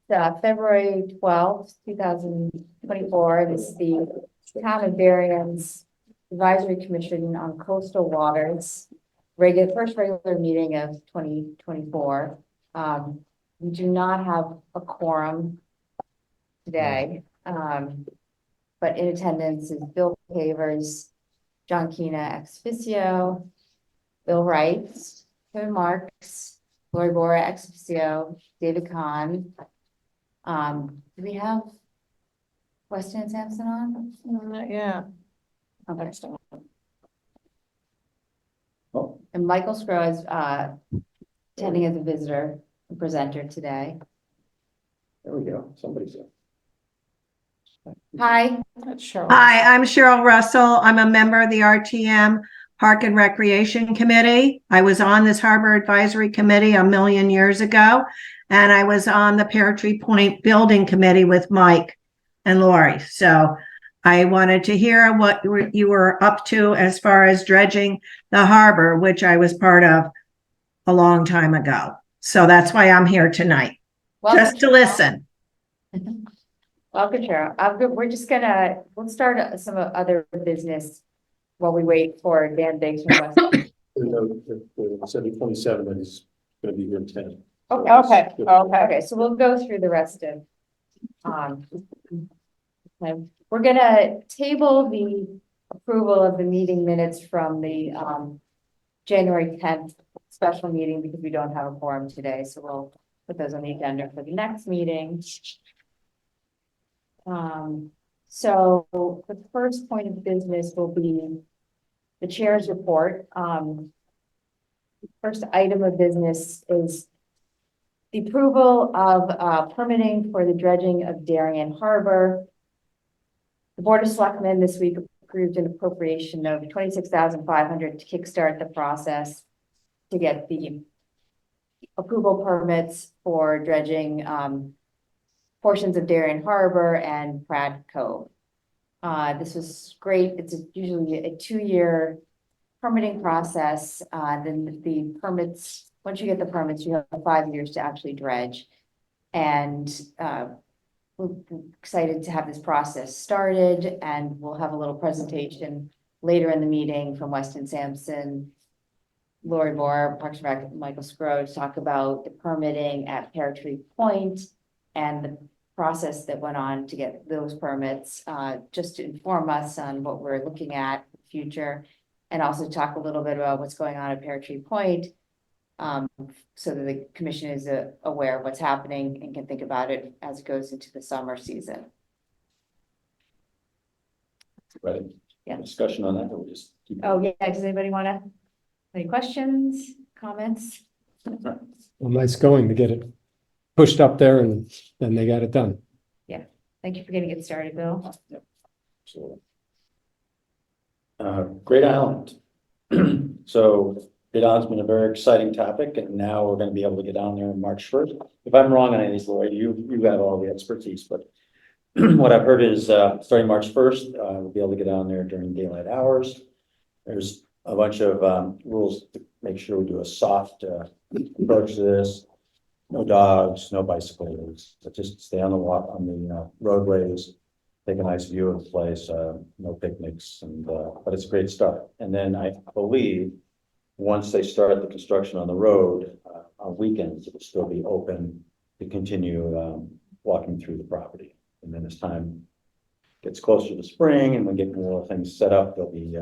February 12th, 2024. This is the Town of Darien's Advisory Commission on Coastal Waters. First regular meeting of 2024. We do not have a quorum today. But in attendance is Bill Pavers, John Kina ex officio, Bill Wright, Kevin Marks, Lori Bora ex officio, David Kahn. Do we have Weston and Sampson on? Yeah. Okay. Oh. And Michael Scrow is attending as a visitor and presenter today. There we go. Somebody's there. Hi. That's Cheryl. Hi, I'm Cheryl Russell. I'm a member of the RTM Park and Recreation Committee. I was on this Harbor Advisory Committee a million years ago, and I was on the Pear Tree Point Building Committee with Mike and Lori. So I wanted to hear what you were up to as far as dredging the harbor, which I was part of a long time ago. So that's why I'm here tonight, just to listen. Welcome, Cheryl. We're just we'll start some other business while we wait for Dan Biggs from West. The 727 is going to be here in 10. Okay. Okay, so we'll go through the rest of. Okay. We're gonna table the approval of the meeting minutes from the January 10th special meeting because we don't have a quorum today, so we'll put those on the agenda for the next meeting. So the first point of business will be the chair's report. First item of business is the approval of permitting for the dredging of Darien Harbor. The Board of Selectmen this week approved an appropriation of $26,500 to kickstart the process to get the approval permits for dredging portions of Darien Harbor and Pratt Cove. This was great. It's usually a 2-year permitting process. Then the permits, once you get the permits, you have 5 years to actually dredge. And we're excited to have this process started, and we'll have a little presentation later in the meeting from Weston Sampson, Lori Moore, Parks and Rec, Michael Scrow to talk about the permitting at Pear Tree Point and the process that went on to get those permits, just to inform us on what we're looking at in the future, and also talk a little bit about what's going on at Pear Tree Point, so that the commission is aware of what's happening and can think about it as it goes into the summer season. Right. Yeah. Discussion on that. Or we just keep Oh, yeah. Does anybody want to, any questions, comments? Well, nice going to get it pushed up there and then they got it done. Thank you for getting it started, Bill. So, Great Island. So Great Island's been a very exciting topic, and now we're going to be able to get down there on March 1st. If I'm wrong on any of these, Lloyd, you have all the expertise, but what I've heard is starting March 1st, we'll be able to get down there during daylight hours. There's a bunch of rules to make sure we do a soft approach to this. No dogs, no bicycles, but just stay on the roadways, take a nice view of the place, no picnics, and but it's a great start. And then I believe once they start the construction on the road, on weekends, it will still be open to continue walking through the property. And then as time gets closer to spring and we get more things set up, there'll be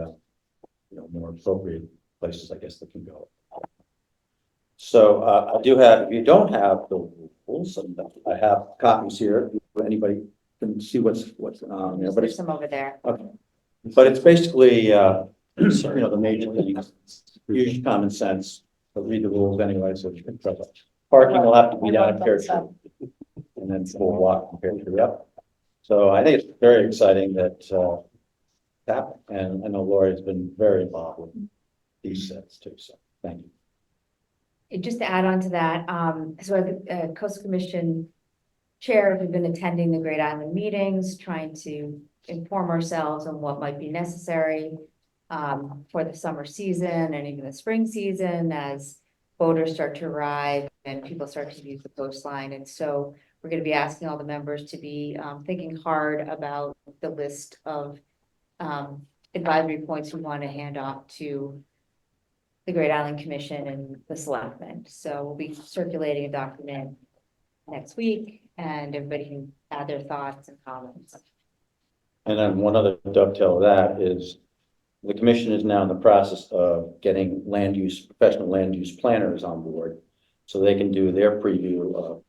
more appropriate places, I guess, that can go. So I do have, if you don't have the rules, and I have copies here, if anybody can see what's on there, but There's it's, some over there. okay. But it's basically, the major things, use common sense, but read the rules anyway, so you can trust it. Parking will have to be down at Pear Tree, and then we'll walk from Pear Tree up. So I think it's very exciting that happened, and I know Lori has been very involved with these sets too, so thank you. Just to add on to that, so the Coastal Commission chair have been attending the Great Island meetings, trying to inform ourselves on what might be necessary for the summer season and even the spring season as boaters start to arrive and people start to use the coastline. And so we're gonna be asking all the members to be, thinking hard about the list of, advisory points we want to hand off to the Great Island Commission and the selectmen. So we'll be circulating a document next week, and everybody can add their thoughts and comments. And then one other dovetail of that is the commission is now in the process of getting professional land use planners on board. So they can do their preview of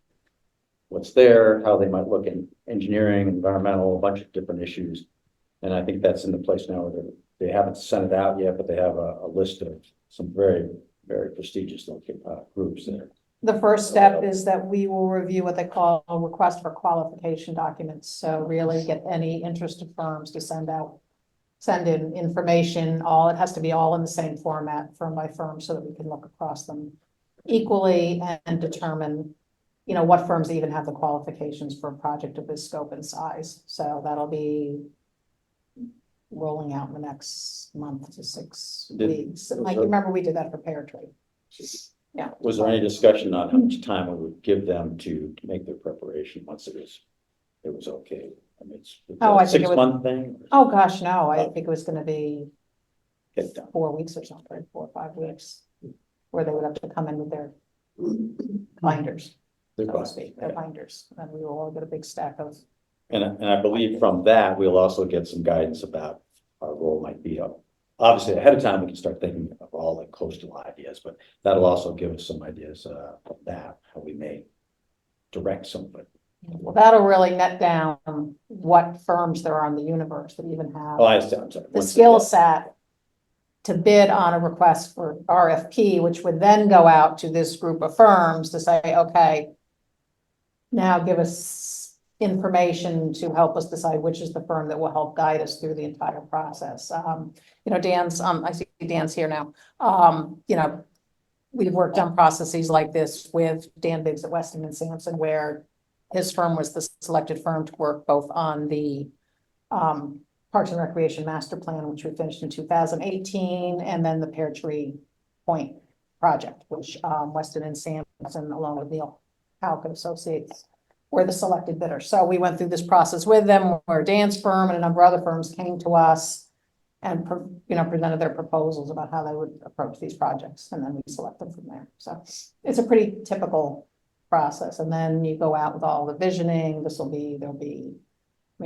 what's there, how they might look in engineering, environmental, a bunch of different issues. And I think that's in the place now where they haven't sent it out yet, but they have a list of some very, very prestigious groups there. The first step is that we will review what they call a request for qualification documents. So really get any interested firms to send in information. It has to be all in the same format, firm by firm, so that we can look across them equally and determine, what firms even have the qualifications for a project of this scope and size. So that'll be rolling out in the next month to 6 weeks. Like, remember, we did that for Pear Tree. Yeah. Was there any discussion on how much time we would give them to make their preparation once it was okay? I mean, it's Oh, I a think it was- 6-month thing? Oh, gosh, no, I think it was gonna be Get it done. 4 weeks or something, 4 or 5 weeks, where they would have to come in with their binders, They're so to fine. speak, their binders, and we will all get a big stack of. And I believe from that, we'll also get some guidance about our role might be up. Obviously, ahead of time, we can start thinking of all the coastal ideas, but that'll also give us some ideas of that, how we may direct some of it. Well, that'll really net down what firms there are in the universe that even have Oh, I'm sorry. the skill set to bid on a request for RFP, which would then go out to this group of firms to say, okay, now give us information to help us decide which is the firm that will help guide us through the entire process. Dan's, I see Dan's here now. We've worked on processes like this with Dan Biggs at Weston and Sampson, where his firm was the selected firm to work both on the Parks and Recreation Master Plan, which we finished in 2018, and then the Pear Tree Point project, which Weston and Sampson, along with Neil Halkett Associates, were the selected bidder. So we went through this process with them, where Dan's firm and a number of other firms came to us and presented their proposals about how they would approach these projects, and then we select them from there. So it's a pretty typical process. And then you go out with all the visioning.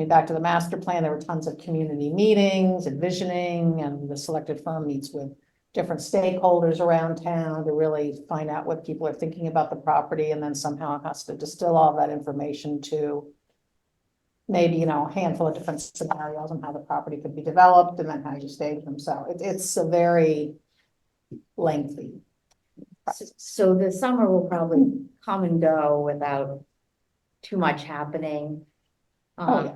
Back to the master plan, there were tons of community meetings and visioning, and the selected firm meets with different stakeholders around town to really find out what people are thinking about the property, and then somehow it has to distill all that information to maybe, a handful of different scenarios on how the property could be developed, and then how you stage them. So it's a very lengthy. So the summer will probably come and go without too much happening. Oh, yeah.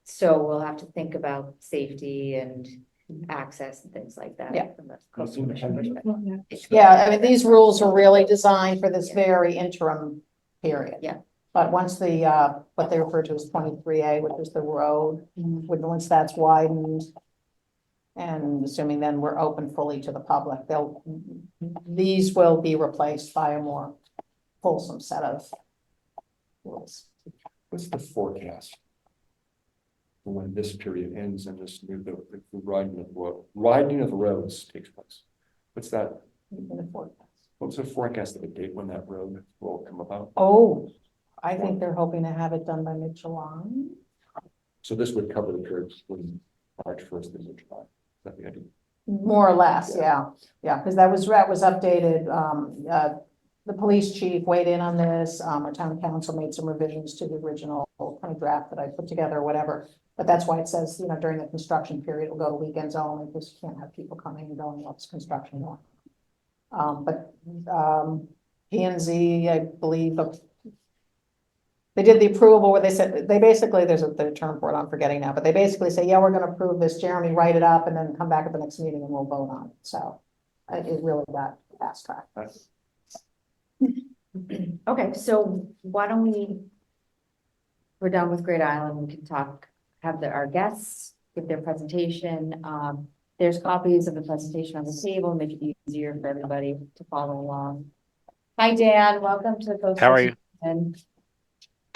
So we'll have to think about safety and access and things like that. Yeah. From the coastal commission perspective. Yeah, I mean, these rules are really designed for this very interim period. Yeah. But once the, what they refer to as 23A, which is the road, once that's widened, and assuming then we're open fully to the public, these will be replaced by a more fulsome set of rules. What's the forecast for when this period ends and this new, the widening of the roads takes place? What's that? In the forecast. What's the forecast of a date when that road will come about? Oh, I think they're hoping to have it done by mid-July. So this would cover the period from March 1st to July. Is that the idea? More or less, yeah, because that was updated, the police chief weighed in on this, our town council made some revisions to the original kind of draft that I put together or whatever. But that's why it says, during the construction period, it'll go to weekends only, because you can't have people coming and going while it's construction going. P and Z, I believe, they did the approval where they said, they basically, there's a term for it, I'm forgetting now, but they basically say, yeah, we're gonna approve this, Jeremy, write it up, and then come back at the next meeting and we'll vote on it. So it really got fast track. Okay, so why don't we're done with Great Island, we can have our guests give their presentation. There's copies of the presentation on the table, make it easier for everybody to follow along. Hi, Dan, welcome to the Coastal. How are you? And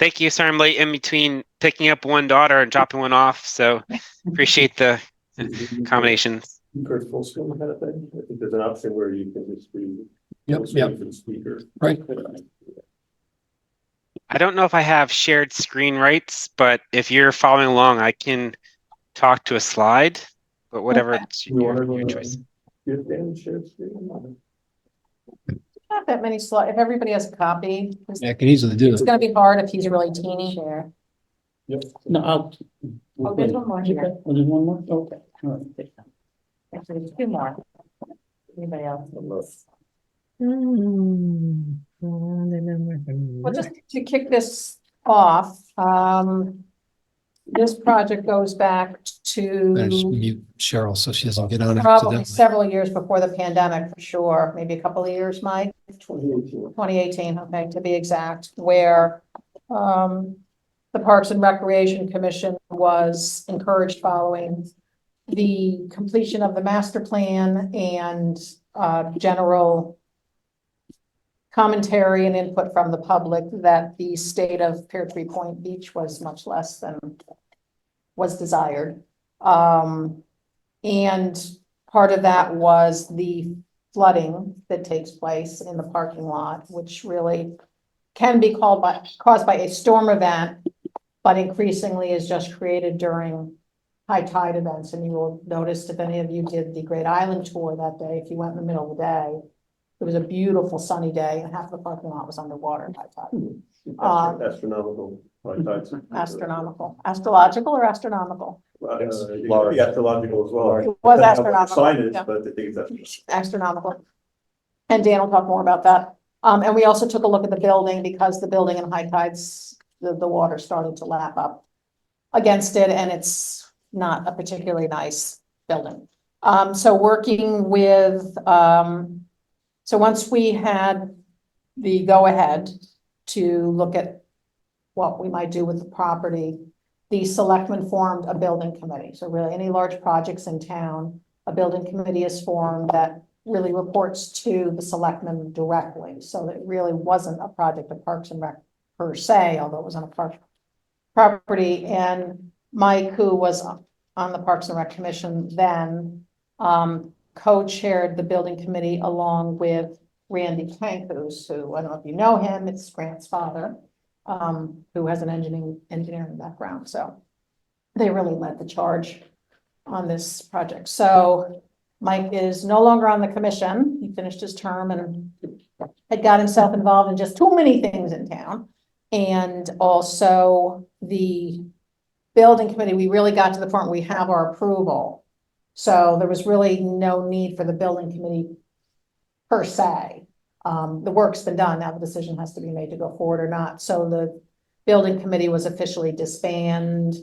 Thank you. Sorry I'm late in between picking up one daughter and dropping one off. So appreciate the accommodations. Speaker full screen kind of thing. I think there's an option where you can just be. Yep, full screen yep. For the speaker. Right. I don't know if I have shared screen rights, but if you're following along, I can talk to a slide, but whatever Okay. it's You your want to choice. give Dan share screen? Not that many slides. If everybody has a copy, Yeah, I can easily do it's it. gonna be hard if he's really teeny. Share. No, I'll. Oh, there's one more here. Okay. Oh, there's one more? Okay. All right. Take that. Actually, there's two more. Anybody else? Well, just to kick this off, this project goes back I just to mute Cheryl so she doesn't get on it. probably accidentally. several years before the pandemic, for sure, maybe a couple of years, Mike. 2018. 2018, okay, to be exact, where the Parks and Recreation Commission was encouraged following the completion of the master plan and general commentary and input from the public that the state of Pear Tree Point Beach was much less than was desired. And part of that was the flooding that takes place in the parking lot, which really can be caused by a storm event, but increasingly is just created during high tide events. And you will notice, if any of you did the Great Island tour that day, if you went in the middle of the day, it was a beautiful sunny day and half the parking lot was underwater at high tide. Astronomical. high tides. Astronomical, astrological or astronomical? It could be astrological as well. It was astronomical, Sign is, yeah. but I think it's astronomical. Astronomical. And Dan will talk more about that. And we also took a look at the building because the building in high tides, the water started to lap up against it, and it's not a particularly nice building. So working with, so once we had the go-ahead to look at what we might do with the property, the selectmen formed a building committee. So really, any large projects in town, a building committee is formed that really reports to the selectmen directly. So that really wasn't a project of Parks and Rec per se, although it was on a park property. And Mike, who was on the Parks and Rec Commission then, co-chaired the building committee along with Randy Kankus, who, I don't know if you know him, it's Grant's father, who has an engineering background. So they really led the charge on this project. So Mike is no longer on the commission. He finished his term and had got himself involved in just too many things in town. And also the building committee, we really got to the point where we have our approval. So there was really no need for the building committee per se. The work's been done. Now the decision has to be made to go forward or not. So the building committee was officially disbanded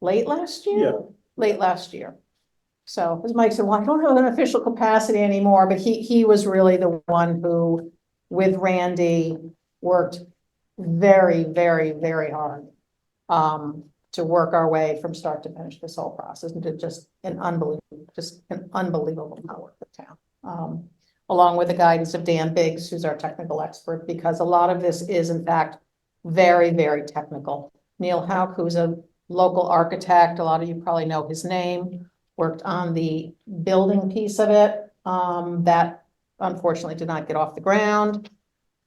late last year? Yeah. Late last year. So as Mike said, well, I don't have an official capacity anymore, but he was really the one who, with Randy, worked very, very, very hard to work our way from start to finish this whole process, and did just an unbelievable amount of work with town. Along with the guidance of Dan Biggs, who's our technical expert, because a lot of this is in fact very, very technical. Neil Hauk, who's a local architect, a lot of you probably know his name, worked on the building piece of it, that unfortunately did not get off the ground.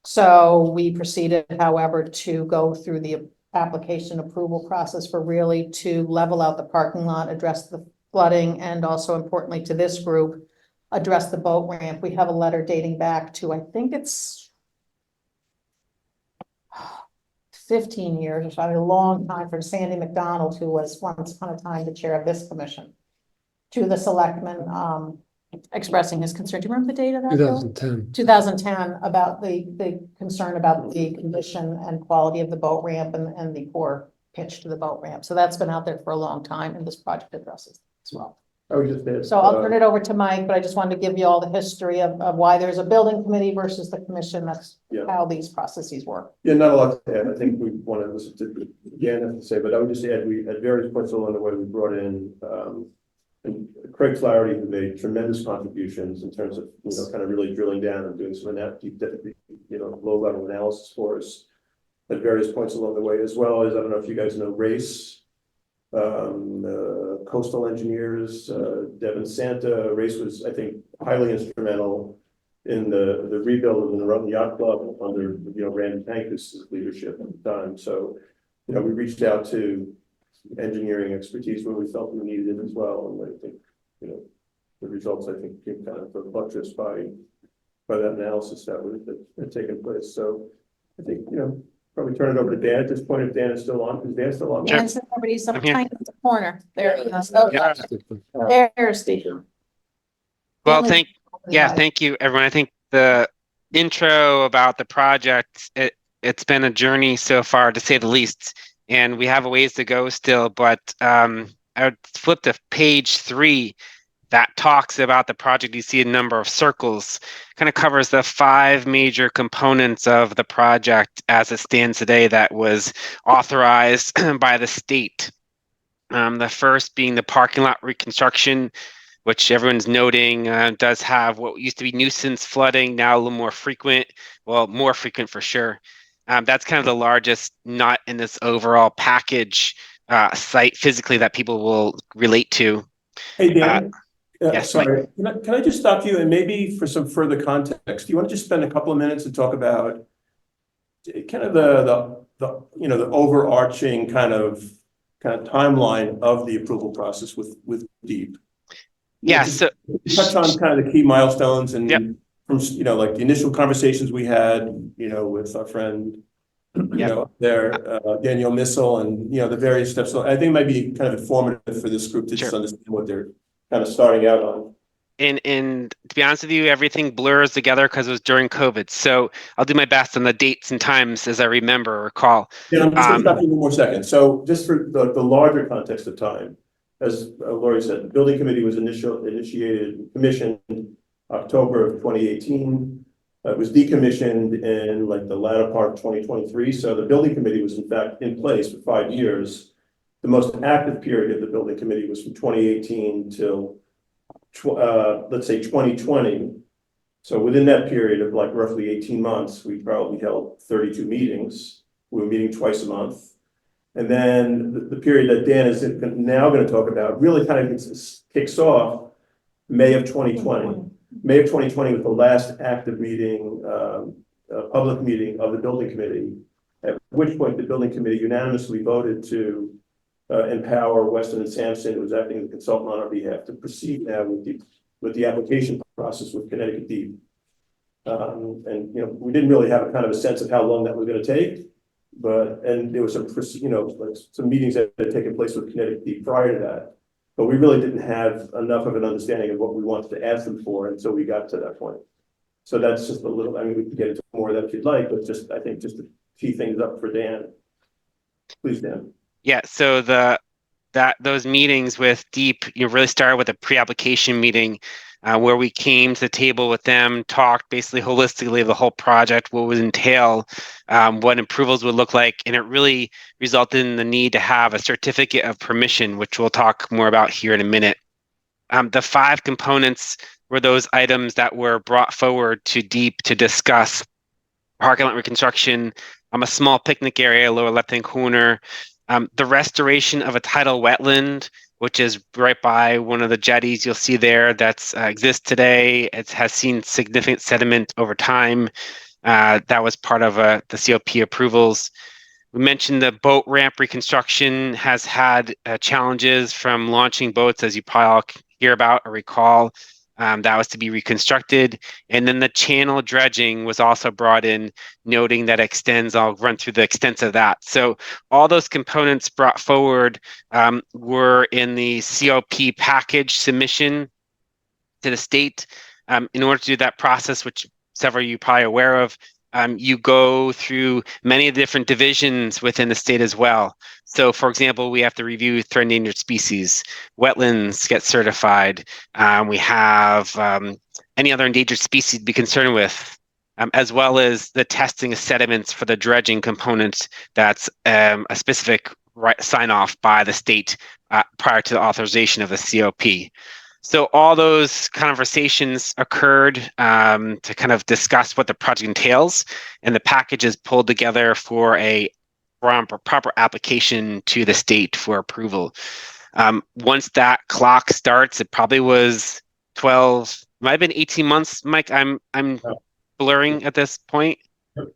So we proceeded, however, to go through the application approval process for really to level out the parking lot, address the flooding, and also importantly to this group, address the boat ramp. We have a letter dating back to, I think it's 15 years or so, a long time, from Sandy McDonald, who was once upon a time the chair of this commission, to the selectmen, expressing his concern. Do you remember the date of that? Bill? 2010. 2010, about the concern about the condition and quality of the boat ramp and the poor pitch to the boat ramp. So that's been out there for a long time, and this project addresses as well. I was just there. So I'll turn it over to Mike, but I just wanted to give you all the history of why there's a building committee versus the commission. That's Yeah. how these processes work. Yeah, not a lot to add. I think we want to listen to Jan has to say, but I would just add, we at various points along the way, we brought in and Craig Flaherty, who made tremendous contributions in terms of, kind of really drilling down and doing some of that deep, low level analysis for us. at various points along the way, as well as, I don't know if you guys know Race, Coastal Engineers, Devin Santa. Race was, I think, highly instrumental in the rebuild of the Rutland Yacht Club under, Randy Pankus' leadership at the time. So, we reached out to engineering expertise where we felt we needed it as well. And I think, the results, I think, came kind of buttressed by that analysis that had taken place. So I think, probably turn it over to Dan at this point, if Dan is still on. Is Dan still on? Sure. And somebody's up I'm here. tiny in the corner. There he is. Oh, Yeah. there's the. Well, Stanley- thank you, everyone. I think the intro about the project, it's been a journey so far, to say the least, and we have a ways to go still, but I would flip to page 3 that talks about the project. You see a number of circles, kind of covers the 5 major components of the project as it stands today that was authorized by the state. The first being the parking lot reconstruction, which everyone's noting does have what used to be nuisance flooding, now a little more frequent, well, more frequent for sure. That's kind of the largest nut in this overall package site physically that people will relate to. Hey, Dan. Yes, Sorry, can I just stop you, and maybe for some further context, do you want to just spend a couple of minutes and talk about kind of the overarching kind of timeline of the approval process with DEEP? Yeah, Just so touch on kind of the key milestones and Yep. from, like the initial conversations we had, with our friend, there, Danielle Missel, and, the various steps. So I think it might be kind of informative for this group to just Sure. understand what they're kind of starting out on. and to be honest with you, everything blurs together because it was during COVID. So I'll do my best on the dates and times as I remember or recall. Yeah, I'm just going to stop you one more second. So just for the larger context of time, as Lori said, the building committee was commissioned October of 2018. It was decommissioned in like the latter part of 2023. So the building committee was in fact in place for 5 years. The most active period of the building committee was from 2018 till let's say 2020. So within that period of like roughly 18 months, we probably held 32 meetings. We were meeting twice a month. And then the period that Dan is now going to talk about really kind of kicks off May of 2020. May of 2020 was the last active meeting, public meeting of the building committee, at which point the building committee unanimously voted to empower Weston and Sampson, who was acting as a consultant on our behalf, to proceed now with the application process with Connecticut DEEP. And we didn't really have a kind of a sense of how long that was going to take, and there was some like some meetings that had taken place with Connecticut DEEP prior to that, but we really didn't have enough of an understanding of what we wanted to ask them for until we got to that point. So that's just a little. I mean, we can get into more of that if you'd like, but I think just to tee things up for Dan. Please, Dan. Yeah, so those meetings with DEEP, really started with a pre-application meeting where we came to the table with them, talked basically holistically of the whole project, what would entail, what approvals would look like, and it really resulted in the need to have a certificate of permission, which we'll talk more about here in a minute. The 5 components were those items that were brought forward to DEEP to discuss: parking lot reconstruction, a small picnic area, lower left-hand corner, the restoration of a tidal wetland, which is right by one of the jetties you'll see there that's exists today. It has seen significant sediment over time. That was part of the COP approvals. We mentioned the boat ramp reconstruction has had challenges from launching boats, as you probably all hear about or recall. That was to be reconstructed. And then the channel dredging was also brought in, noting that extends. I'll run through the extent of that. So all those components brought forward were in the COP package submission to the state. In order to do that process, which several of you are probably aware of, you go through many of the different divisions within the state as well. So, for example, we have to review threatened endangered species, wetlands get certified. We have any other endangered species to be concerned with, as well as the testing of sediments for the dredging components. That's a specific sign off by the state prior to the authorization of the COP. So all those conversations occurred to kind of discuss what the project entails, and the package is pulled together for a proper application to the state for approval. Once that clock starts, it probably was 12, might have been 18 months, Mike. I'm blurring at this point.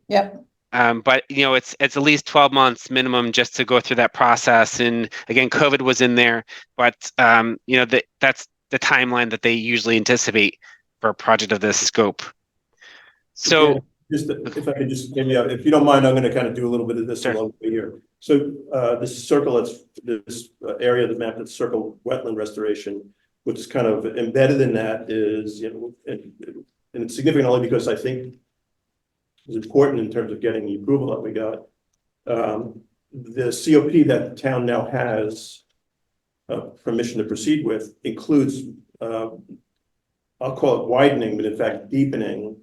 Yep. But it's at least 12 months minimum just to go through that process. And again, COVID was in there, but that's the timeline that they usually anticipate for a project of this scope. So Just if I could just maybe, if you don't mind, I'm going to kind of do a little bit of this Sure. along the way here. So this circle, that's this area of the map that's circle wetland restoration, which is kind of embedded in that is, and it's significant only because I think it's important in terms of getting the approval that we got. The COP that the town now has permission to proceed with includes, I'll call it widening, but in fact deepening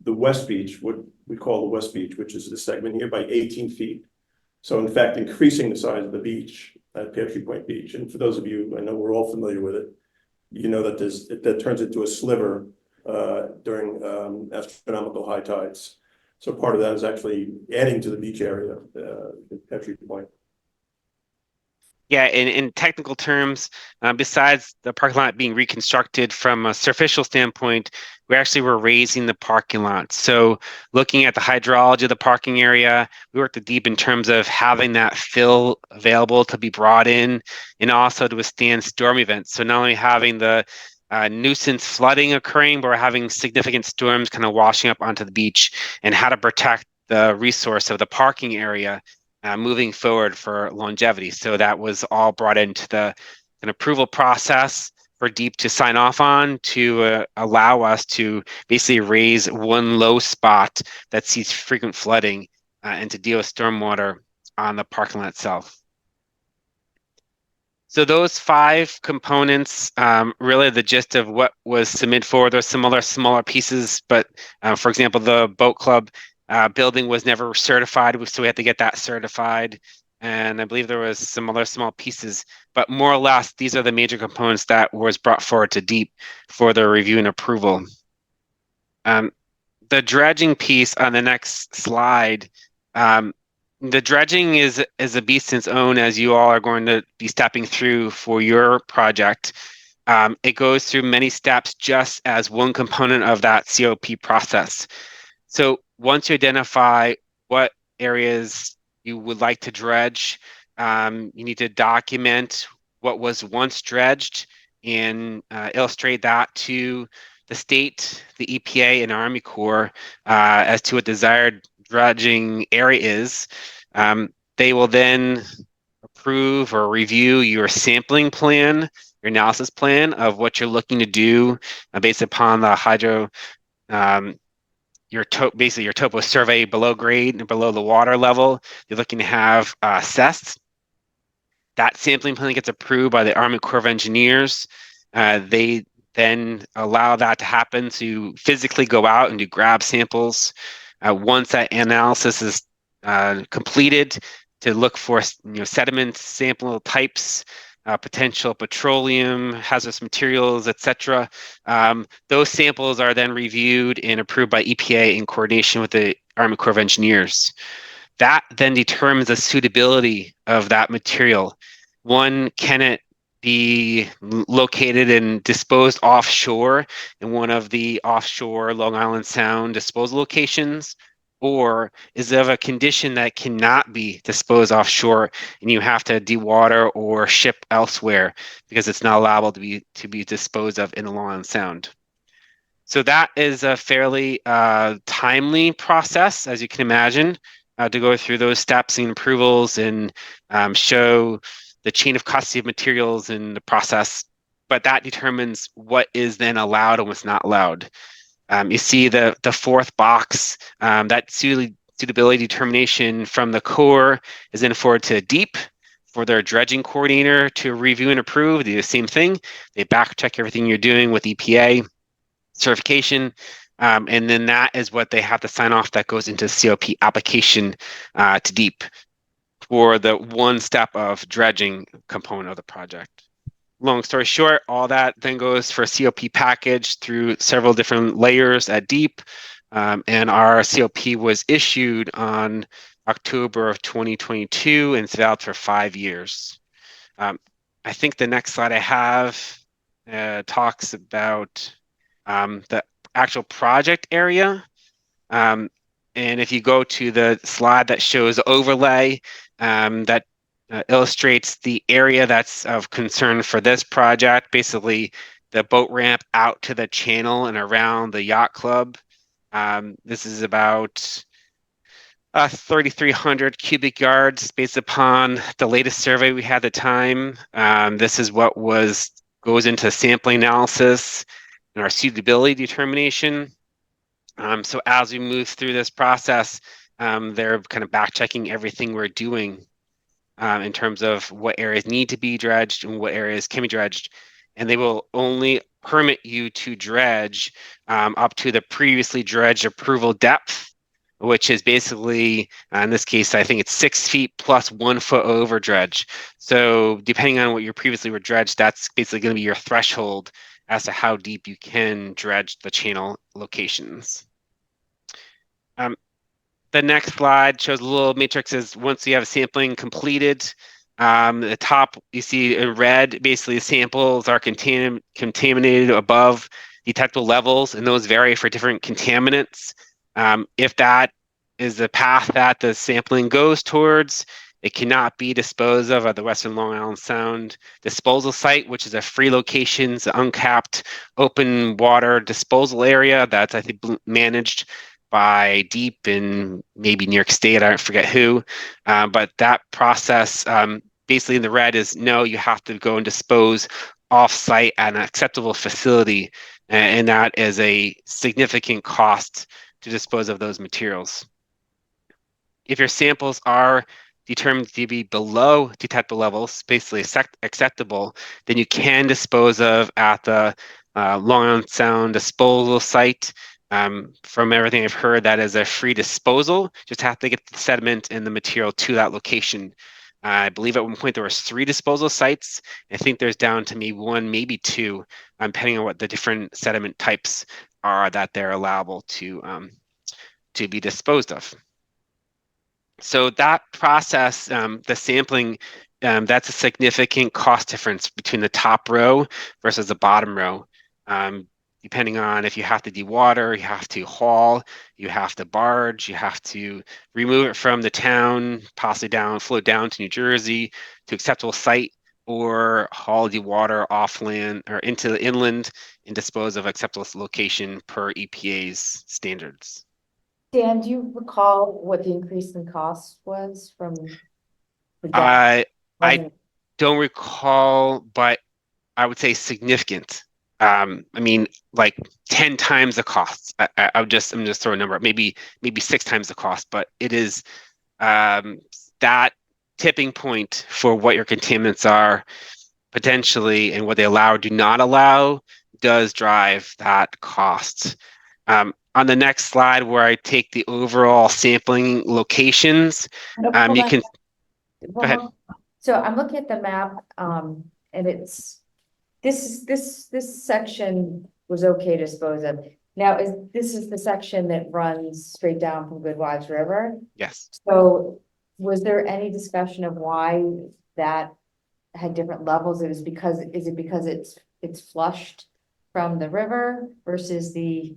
the West Beach, what we call the West Beach, which is this segment here, by 18 feet. So in fact, increasing the size of the beach at Pear Tree Point Beach. And for those of you, I know we're all familiar with it, you know that that turns into a sliver during astronomical high tides. So part of that is actually adding to the beach area at Pear Tree Point. yeah, in technical terms, besides the parking lot being reconstructed from a superficial standpoint, we actually were raising the parking lot. So looking at the hydrology of the parking area, we worked deep in terms of having that fill available to be brought in and also to withstand storm events. So not only having the nuisance flooding occurring, but we're having significant storms kind of washing up onto the beach, and how to protect the resource of the parking area moving forward for longevity. So that was all brought into an approval process for DEEP to sign off on to allow us to basically raise one low spot that sees frequent flooding and to deal with stormwater on the parking lot itself. So those 5 components, really the gist of what was submitted for. There's some other smaller pieces, but for example, the boat club building was never certified, so we had to get that certified. And I believe there was some other small pieces, but more or less, these are the major components that was brought forward to DEEP for the review and approval. The dredging piece on the next slide, the dredging is a beast in its own, as you all are going to be stepping through for your project. It goes through many steps just as one component of that COP process. So once you identify what areas you would like to dredge, you need to document what was once dredged and illustrate that to the state, the EPA, and Army Corps as to what desired dredging area is. They will then approve or review your sampling plan, your analysis plan of what you're looking to do based upon the hydro, basically your topo survey below grade and below the water level. You're looking to have assessed. That sampling plan gets approved by the Army Corps of Engineers. They then allow that to happen to physically go out and do grab samples. Once that analysis is completed, to look for sediment sample types, potential petroleum, hazardous materials, etc. Those samples are then reviewed and approved by EPA in coordination with the Army Corps of Engineers. That then determines the suitability of that material. One, can it be located and disposed offshore in one of the offshore Long Island Sound disposal locations? Or is it of a condition that cannot be disposed offshore and you have to dewater or ship elsewhere because it's not allowable to be disposed of in the Long Island Sound? So that is a fairly timely process, as you can imagine, to go through those steps and approvals and show the chain of custody of materials in the process. But that determines what is then allowed and what's not allowed. You see the 4th box, that suitability determination from the Corps is then forwarded to DEEP for their dredging coordinator to review and approve. They do the same thing. They back check everything you're doing with EPA certification. And then that is what they have to sign off that goes into the COP application to DEEP for the one step of dredging component of the project. long story short, all that then goes for a COP package through several different layers at DEEP. And our COP was issued on October of 2022 and it's valid for 5 years. I think the next slide I have talks about the actual project area. And if you go to the slide that shows overlay, that illustrates the area that's of concern for this project, basically the boat ramp out to the channel and around the yacht club. This is about 3,300 cubic yards based upon the latest survey we had at the time. This is what goes into sampling analysis and our suitability determination. So as we move through this process, they're kind of back checking everything we're doing in terms of what areas need to be dredged and what areas can be dredged. And they will only permit you to dredge up to the previously dredged approval depth, which is basically, in this case, I think it's 6 feet plus 1 foot over dredge. So depending on what you previously were dredged, that's basically going to be your threshold as to how deep you can dredge the channel locations. The next slide shows a little matrix is once you have a sampling completed, the top you see in red, basically the samples are contaminated above detectable levels, and those vary for different contaminants. If that is the path that the sampling goes towards, it cannot be disposed of at the Western Long Island Sound disposal site, which is a free location, uncapped open water disposal area that's, I think, managed by DEEP and maybe New York State, I forget who. But that process, basically in the red is no, you have to go and dispose off-site at an acceptable facility. And that is a significant cost to dispose of those materials. If your samples are determined to be below detectable levels, basically acceptable, then you can dispose of at the Long Island Sound disposal site. From everything I've heard, that is a free disposal. Just have to get the sediment and the material to that location. I believe at one point there was 3 disposal sites. I think there's down to maybe 1, maybe 2, depending on what the different sediment types are that they're allowable to be disposed of. So that process, the sampling, that's a significant cost difference between the top row versus the bottom row. Depending on if you have to dewater, you have to haul, you have to barge, you have to remove it from the town, possibly float down to New Jersey to acceptable site, or haul dewater offland or into the inland and dispose of acceptable location per EPA's standards. Dan, do you recall what the increase in cost was from? I don't recall, but I would say significant. I mean, like 10 times the cost. I'm just throwing a number, maybe 6 times the cost, but it is that tipping point for what your contaminants are potentially and what they allow or do not allow does drive that cost. On the next slide, where I take the overall sampling locations, you can go ahead. So I'm looking at the map, and it's this section was okay to dispose of. Now, this is the section that runs straight down from Goodwives River? Yes. So was there any discussion of why that had different levels? Is it because it's flushed from the river versus the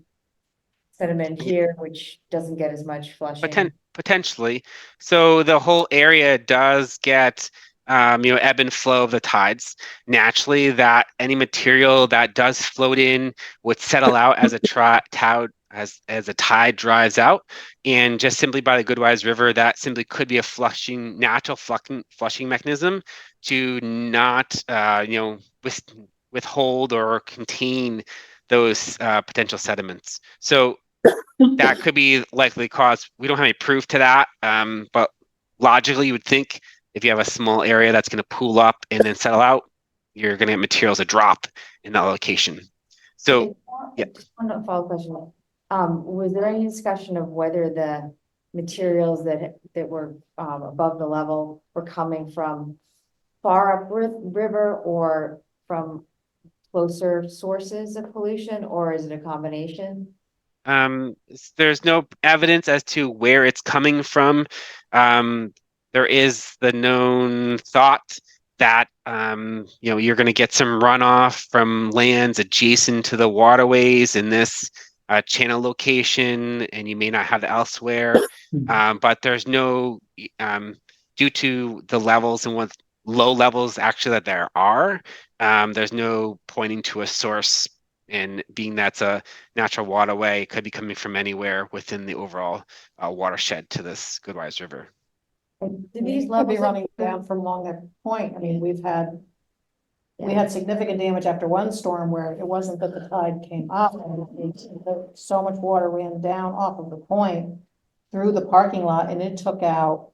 sediment here, which doesn't get as much flushing? Potentially. So the whole area does get ebb and flow of the tides. Naturally, that any material that does float in would settle out as a tide drives out, and just simply by the Goodwives River, that simply could be a natural flushing mechanism to not withhold or contain those potential sediments. So that could be likely cause. We don't have any proof to that, but logically you would think if you have a small area that's going to pool up and then settle out, you're going to get materials that drop in that location. So, yeah. Just one follow-up question. Was there any discussion of whether the materials that were above the level were coming from far up river or from closer sources of pollution, or is it a combination? There's no evidence as to where it's coming from. There is the known thought that you're going to get some runoff from lands adjacent to the waterways in this channel location, and you may not have it elsewhere. But there's no due to the levels and what low levels actually that there are. There's no pointing to a source, and being that's a natural waterway, it could be coming from anywhere within the overall watershed to this Goodwise River. And do These these could be levels running down from along that point. I mean, we had significant damage after one storm where it wasn't that the tide came up and so much water ran down off of the point through the parking lot, and it took out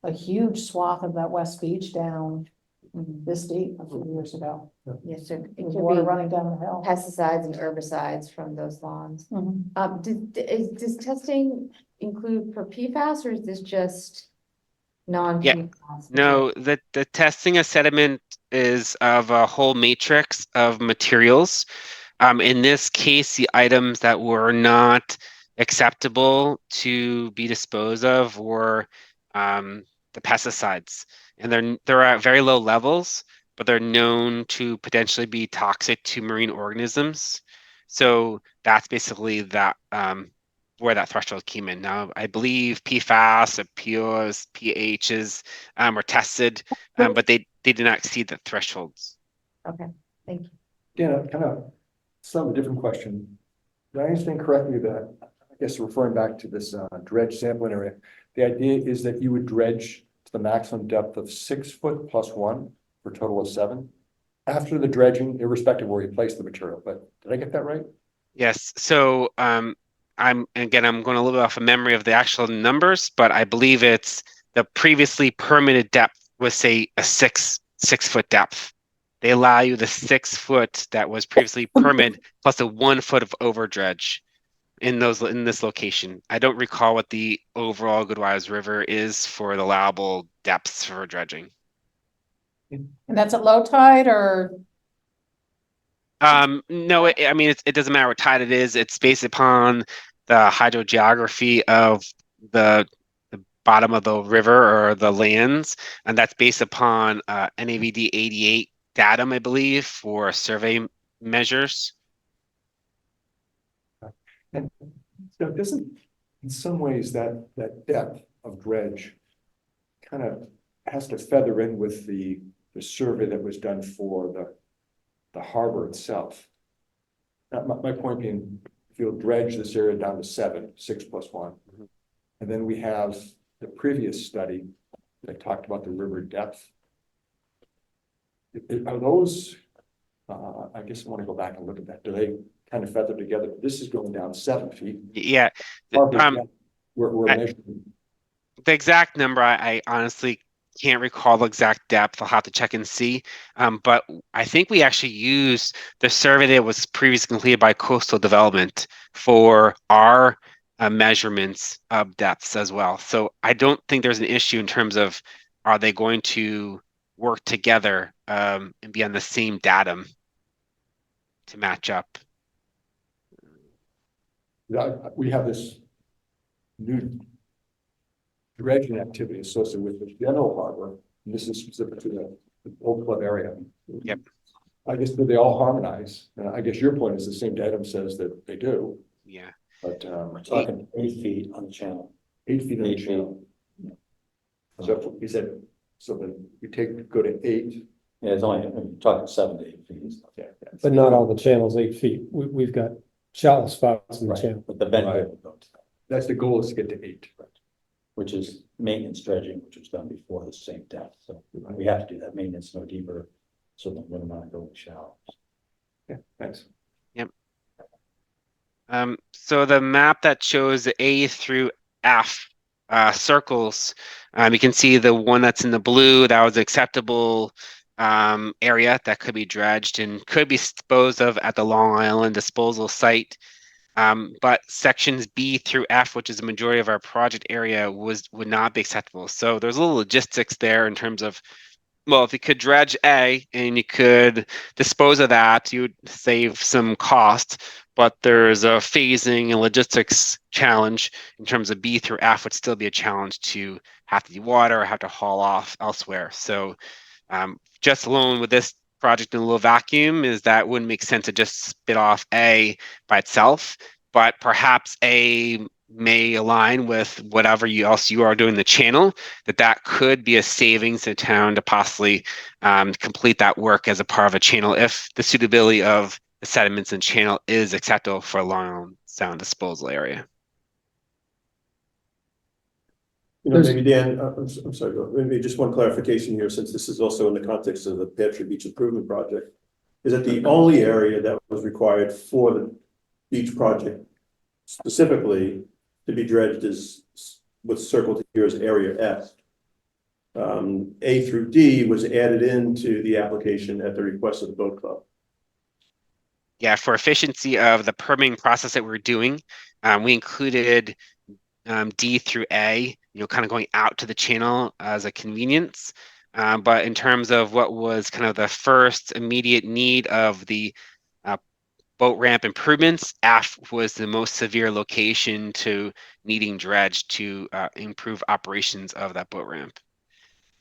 a huge swath of that West Beach down this deep a few years ago. Yes, so it There was could water be running down the hill. pesticides and herbicides from those lawns. Mhm. Does testing include for PFAS, or is this just non-PFAS? No, the testing of sediment is of a whole matrix of materials. In this case, the items that were not acceptable to be disposed of were the pesticides, and they're at very low levels, but they're known to potentially be toxic to marine organisms. So that's basically that where that threshold came in. Now, I believe PFAS, POs, PHs were tested, but they did not exceed the thresholds. Okay, thank you. Yeah, kind of some different question. Did I understand correctly that, I guess referring back to this dredge sampling area, the idea is that you would dredge to the maximum depth of 6 foot plus 1 for a total of 7 after the dredging, irrespective of where you place the material. But did I get that right? Yes. So I'm going a little bit off of memory of the actual numbers, but I believe it's the previously permitted depth was, say, a 6 foot depth. They allow you the 6 foot that was previously permitted plus a 1 foot of over dredge in this location. I don't recall what the overall Goodwise River is for the allowable depths for dredging. And that's at low tide or? No, I mean, it doesn't matter what tide it is. It's based upon the hydrogeography of the bottom of the river or the lands, and that's based upon NAVD 88 datum, I believe, for survey measures. And so doesn't, in some ways, that depth of dredge kind of has to feather in with the survey that was done for the harbor itself. My point being, if you'll dredge this area down to 7, 6 plus 1, and then we have the previous study that talked about the river depth. Are those, I guess I want to go back and look at that. Do they kind of feather together? This is going down 7 feet. Yeah. Harbor depth, we're measuring. The exact number, I honestly can't recall the exact depth. I'll have to check and see. But I think we actually used the survey that was previously completed by Coastal Development for our measurements of depths as well. So I don't think there's an issue in terms of are they going to work together and be on the same datum to match up. We have this new dredging activity associated with the general harbor, and this is specific to the Old Club area. Yep. I guess that they all harmonize, and I guess your point is the same datum says that they do, Yeah. but We're talking 8 feet on the channel. 8 feet on the 8 feet. channel. So if we said, so then we go to 8. Yeah, it's only, we're talking 7 to 8 feet. Yeah. But not all the channels 8 feet. We've got shallow spots in the Right, channel. but the bend Right. will go to that, That's the goal, is to get to 8. which is maintenance dredging, which was done before the same depth. So we have to do that maintenance no deeper, so that we're not going shallow. Yeah, thanks. So the map that shows the A through F circles, you can see the one that's in the blue, that was acceptable area that could be dredged and could be disposed of at the Long Island disposal site. But sections B through F, which is the majority of our project area, would not be acceptable. So there's a little logistics there in terms of well, if you could dredge A and you could dispose of that, you would save some cost. But there's a phasing and logistics challenge in terms of B through F would still be a challenge to have to dewater or have to haul off elsewhere. So just alone with this project in a little vacuum is that wouldn't make sense to just spit off A by itself, but perhaps A may align with whatever else you are doing in the channel, that could be a savings to town to possibly complete that work as a part of a channel if the suitability of the sediments and channel is acceptable for a Long Island Sound disposal area. You know, There's- maybe Dan, I'm sorry, maybe just one clarification here, since this is also in the context of the Pear Tree Beach Improvement Project. Is that the only area that was required for the beach project specifically to be dredged is what's circled here as Area F? A through D was added into the application at the request of the boat club. Yeah, for efficiency of the permitting process that we're doing, we included D through A, kind of going out to the channel as a convenience. But in terms of what was kind of the first immediate need of the boat ramp improvements, F was the most severe location to needing dredge to improve operations of that boat ramp.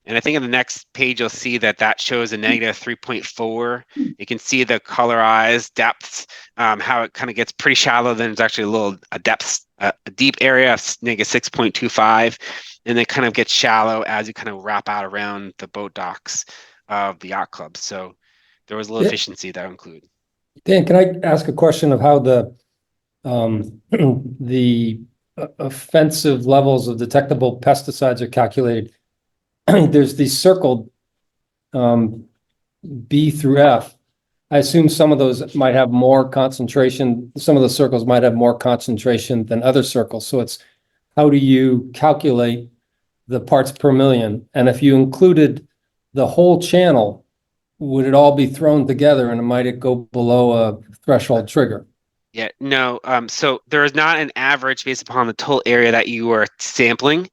And I think in the next page, you'll see that shows a negative 3.4. You can see the colorized depths, how it kind of gets pretty shallow. Then there's actually a deep area of negative 6.25. And then kind of gets shallow as you kind of wrap out around the boat docks of the yacht club. So there was a little efficiency that included. Dan, can I ask a question of how the the offensive levels of detectable pesticides are calculated? There's these circled B through F. I assume some of those might have more concentration. Some of the circles might have more concentration than other circles. So it's how do you calculate the parts per million? And if you included the whole channel, would it all be thrown together and might it go below a threshold trigger? Yeah, no. So there is not an average based upon the total area that you are sampling.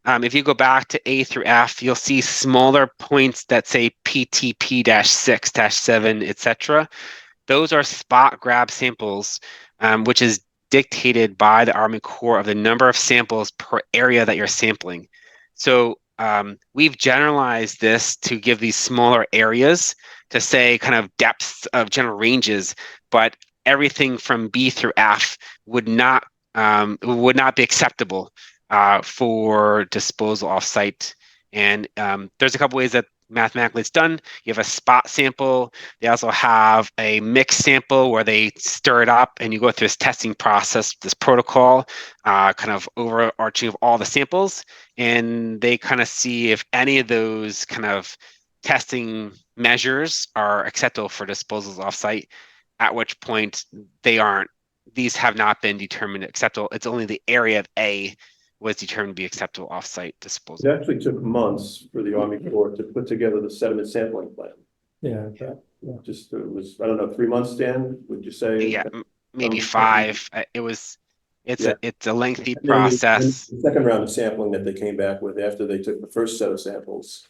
If you go back to A through F, you'll see smaller points that say PTP-6-7, etc. Those are spot grab samples, which is dictated by the Army Corps of the number of samples per area that you're sampling. So we've generalized this to give these smaller areas to say kind of depths of general ranges, but everything from B through F would not be acceptable for disposal off-site. And there's a couple ways that mathematically it's done. You have a spot sample. They also have a mixed sample where they stir it up and you go through this testing process, this protocol, kind of overarching of all the samples. And they kind of see if any of those kind of testing measures are acceptable for disposals off-site, at which point these have not been determined acceptable. It's only the area of A was determined to be acceptable off-site disposal. It actually took months for the Army Corps to put together the sediment sampling plan. Yeah. Just, it was, I don't know, 3 months, Dan, would you say? Yeah, maybe Um, 5. It's a lengthy And then process. the second round of sampling that they came back with after they took the first set of samples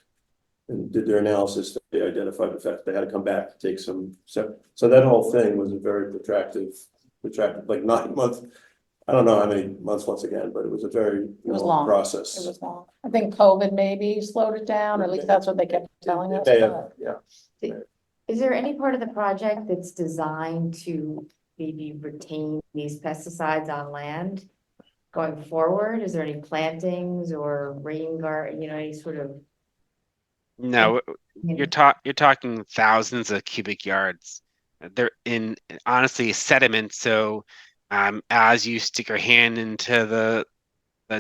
and did their analysis, they identified the fact they had to come back to take some, so that whole thing was a very protracted, like 9 months. I don't know how many months once again, but it was a very was long long. process. It was long. I think COVID maybe slowed it down, or at least that's what they kept telling us. Yeah. Is there any part of the project that's designed to maybe retain these pesticides on land going forward? Is there any plantings or rain garden, any sort of? No, you're talking thousands of cubic yards. They're in honestly sediment. So as you stick your hand into the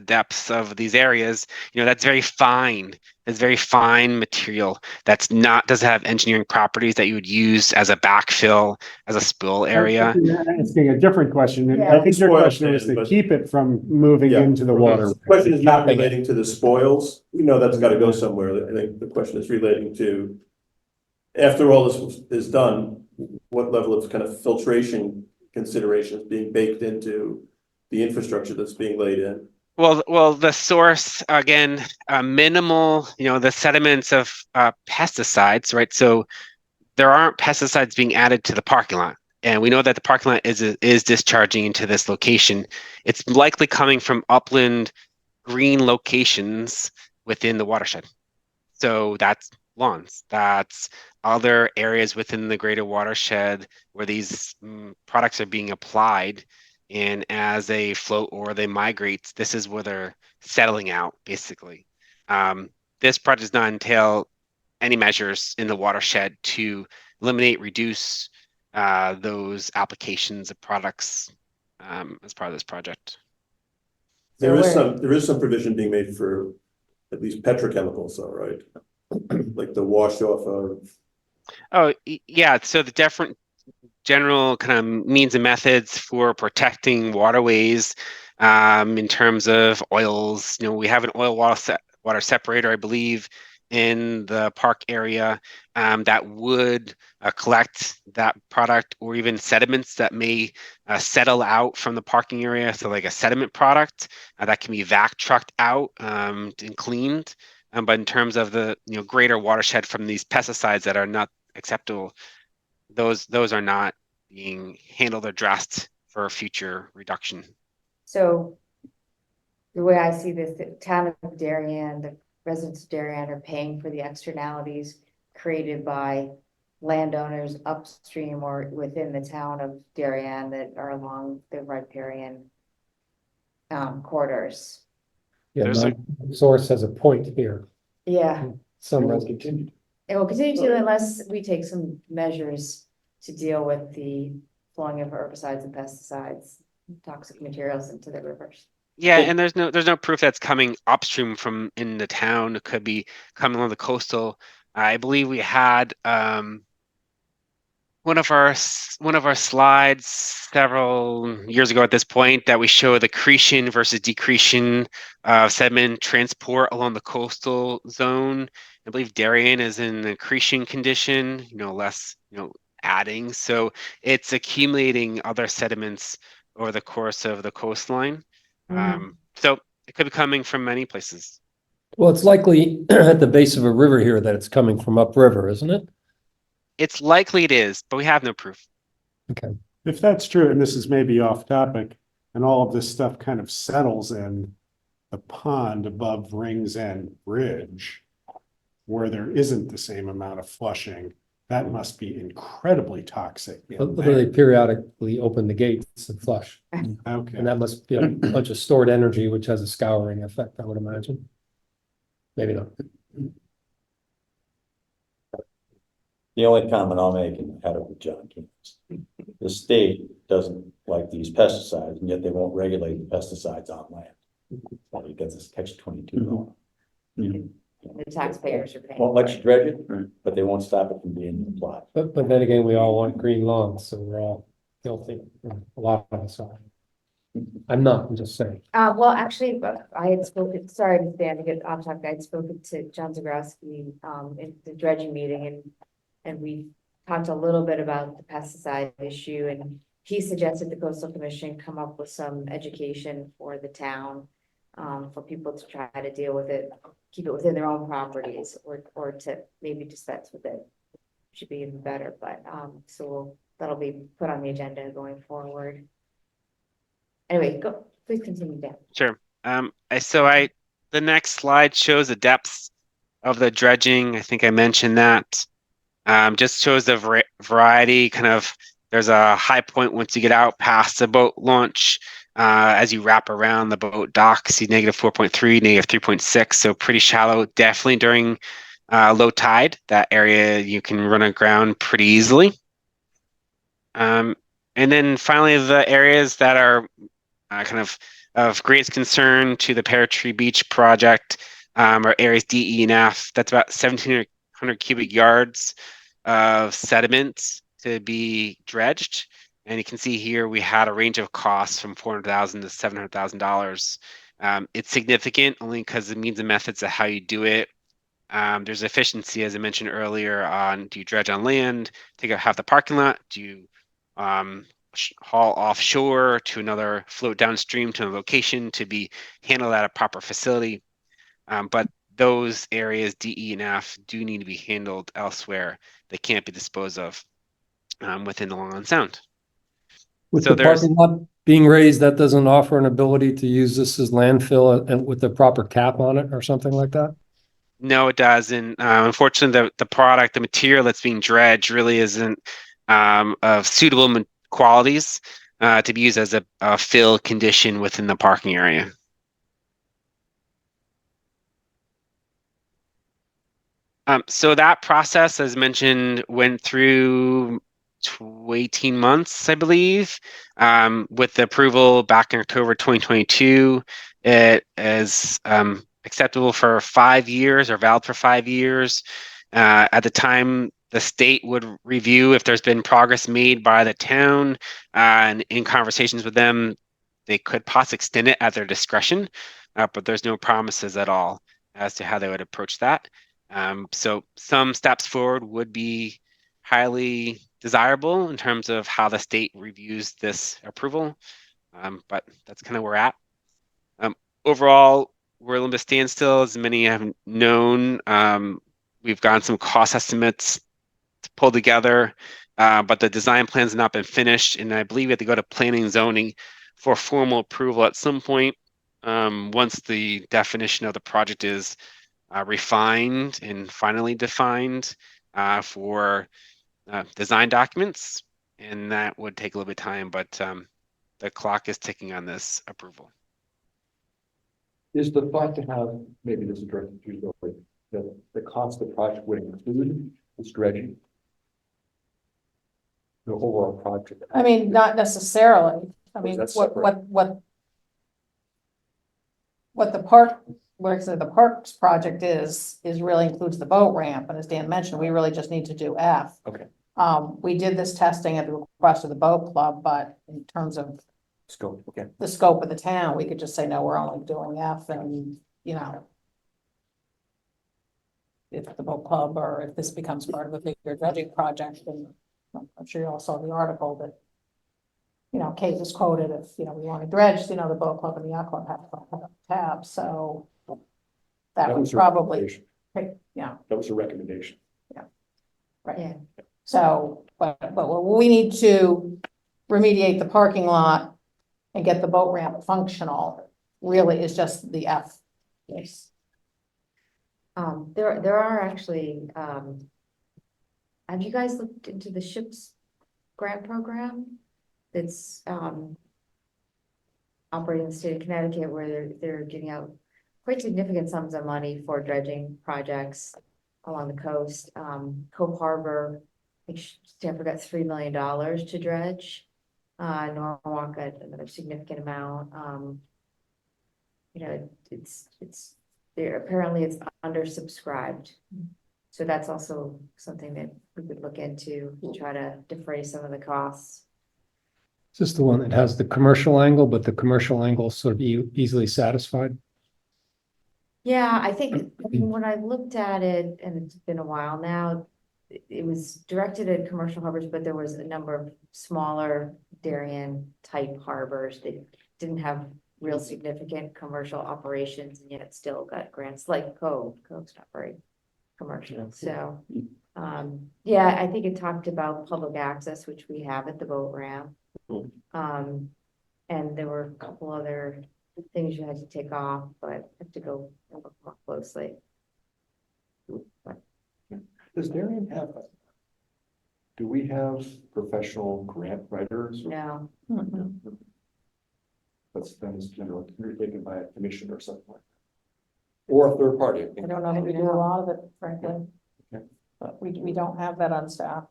depths of these areas, that's very fine. It's very fine material that's doesn't have engineering properties that you would use as a backfill, as a spill area. Asking a different question. Yeah. I think your Spoils question was it, to but- keep it from moving Yeah. into the water. The question is not relating to the spoils. That's got to go somewhere. I think the question is relating to, after all this is done, what level of kind of filtration considerations being baked into the infrastructure that's being laid in. Well, the source, again, minimal, the sediments of pesticides, right? So there aren't pesticides being added to the parking lot. And we know that the parking lot is discharging into this location. It's likely coming from upland green locations within the watershed. So that's lawns, that's other areas within the greater watershed where these products are being applied. And as they float or they migrate, this is where they're settling out, basically. This project does not entail any measures in the watershed to eliminate, reduce those applications of products as part of this project. There is So there is some provision being made for at least petrochemicals, though, right? Like the wash off of, Oh, yeah. So the different general kind of means and methods for protecting waterways in terms of oils. We have an oil water separator, I believe, in the park area that would collect that product or even sediments that may settle out from the parking area. So like a sediment product that can be vac trucked out and cleaned. But in terms of the greater watershed from these pesticides that are not acceptable, those are not being handled or addressed for future reduction. So the way I see this, the town of Darien, the residents of Darien are paying for the externalities created by landowners upstream or within the town of Darien that are along the riparian corridors. Yeah, There's my source has a point here. Yeah, Some Will residents. continue. it will continue to unless we take some measures to deal with the flowing of herbicides and pesticides, toxic materials into the rivers. Yeah, and there's no proof that's coming upstream from in the town. It could be coming on the coastal. I believe we had one of our slides several years ago at this point that we show the accretion versus decretion of sediment transport along the coastal zone. I believe Darien is in accretion condition, less, adding. So it's accumulating other sediments over the course of the coastline. So it could be coming from many places. Well, it's likely at the base of a river here that it's coming from upriver, isn't it? It's likely it is, but we have no proof. If that's true, and this is maybe off topic, and all of this stuff kind of settles in the pond above Rings End Bridge, where there isn't the same amount of flushing, that must be incredibly toxic. in They there. periodically open the gates and flush. Okay. And that must be a bunch of stored energy, which has a scouring effect, I would imagine. Maybe not. The only comment I'll make, and I had it with John Keenan, the state doesn't like these pesticides, and yet they won't regulate the pesticides on land. Because it's catch-22. The taxpayers are paying. Won't let for you it. dredge it, but they won't stop it from being applied. But then again, we all want green lawns, so we're all guilty. A lot of us are. I'm not, I'm just saying. Well, actually, I had spoken, sorry to stand to get off topic, I had spoken to John Zagrowski, in the dredging meeting and we talked a little bit about the pesticide issue and he suggested the coastal commission come up with some education for the town, for people to try to deal with it, keep it within their own properties or to maybe dispense with it. Should be even better, but, so that'll be put on the agenda going forward. Anyway, please continue, Dan. Sure. The next slide shows the depths of the dredging. I think I mentioned that. Just shows the variety, kind of, there's a high point once you get out past the boat launch. As you wrap around the boat dock, see -4.3, -3.6, so pretty shallow, definitely during low tide. That area you can run aground pretty easily. And then finally, the areas that are kind of greatest concern to the Pear Tree Beach project are areas D, E, and F. That's about 1,700 cubic yards of sediment to be dredged. And you can see here we had a range of costs from $400,000 to $700,000. It's significant only because the means and methods of how you do it. There's efficiency, as I mentioned earlier, on do you dredge on land, take out half the parking lot? Do you haul offshore to another, float downstream to a location to be handled at a proper facility. But those areas, D, E, and F, do need to be handled elsewhere. They can't be disposed of within the Long Island Sound. With So the there's- parking lot being raised, that doesn't offer an ability to use this as landfill and with the proper cap on it or something like that? No, it doesn't. Unfortunately, the product, the material that's being dredged really isn't of suitable qualities to be used as a fill condition within the parking area. So that process, as mentioned, went through 18 months, I believe, with the approval back in October 2022. It is acceptable for 5 years or valid for 5 years. At the time, the state would review if there's been progress made by the town, and in conversations with them, they could possibly extend it at their discretion, but there's no promises at all as to how they would approach that. So some steps forward would be highly desirable in terms of how the state reviews this approval, but that's kind of where we're at. Overall, we're a little bit standstill, as many have known. We've gotten some cost estimates to pull together, but the design plans have not been finished, and I believe we have to go to planning and zoning for formal approval at some point once the definition of the project is refined and finally defined for design documents, and that would take a little bit of time, but the clock is ticking on this approval. Is the thought to have, maybe this is directed to you, Lori, that the cost of the project would include this dredging? The overall project? I mean, not necessarily. I mean, That's what separate. the park, where the parks project is really includes the boat ramp, and as Dan mentioned, we really just need to do F. Okay. We did this testing at the request of the boat club, but in terms of Scope, okay. the scope of the town, we could just say, no, we're only doing F, and, you know, if the boat club or if this becomes part of a bigger dredging project, then I'm sure you all saw the article that, you know, Kate was quoted, if, you know, we want to dredge, you know, the boat club and the yacht club have to have a tab, so that would was a probably, recommendation. yeah, That was a recommendation. right. Yeah. So, but we need to remediate the parking lot and get the boat ramp functional, really is just the F. Yes. There are actually, have you guys looked into the SHIPS grant program? It's, operating in the state of Connecticut, where they're giving out quite significant sums of money for dredging projects along the coast. Cope Harbor, I think Stanford got $3 million to dredge. Norwalk got another significant amount. You know, it's there, apparently it's undersubscribed. So that's also something that we could look into to try to defray some of the costs. Is this the one that has the commercial angle, but the commercial angle is sort of easily satisfied? Yeah, I think when I looked at it, and it's been a while now, it was directed at commercial harbors, but there was a number of smaller Darien type harbors that didn't have real significant commercial operations, and yet still got grants like Cove. Cove's not very commercial, so. Yeah, I think it talked about public access, which we have at the boat ramp. And there were a couple other things you had to take off, but I have to go and look more closely. Does Darien have, do we have professional grant writers? No, That's then is generally undertaken by a commission or something like that. Or a third party. I don't know if we do a lot of it, frankly. Okay. But we don't have that on staff.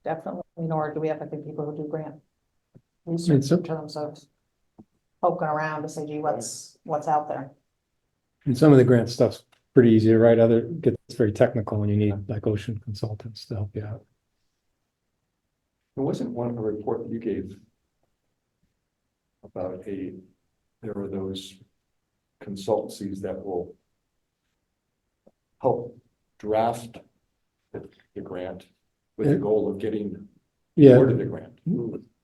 Definitely, nor do we have, I think, people who do grant research in terms of poking around to say, gee, what's out there. And some of the grant stuff's pretty easy to write. Other gets very technical when you need like ocean consultants to help you out. There wasn't one report that you gave about there are those consultancies that will help draft the grant with the goal of getting Yeah, awarded the grant.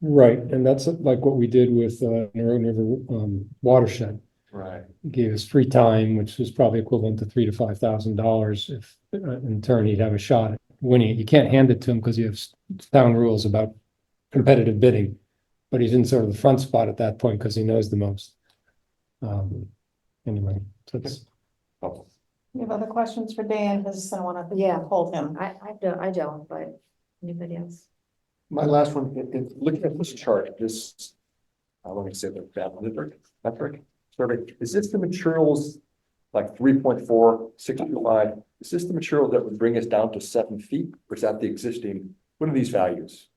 Right, and that's like what we did with Narrogan River watershed. Right. Gave us free time, which was probably equivalent to $3,000 to $5,000 if in turn he'd have a shot at winning it. You can't hand it to him because you have town rules about competitive bidding. But he's in sort of the front spot at that point because he knows the most. Anyway, so it's, You have other questions for Dan? Because I want to Yeah. hold him. I don't, but anybody else? My last one, looking at this chart, this, let me say the metric survey, is this the materials like 3.4, 6.5? Is this the material that would bring us down to 7 feet? Or is that the existing, what are these values?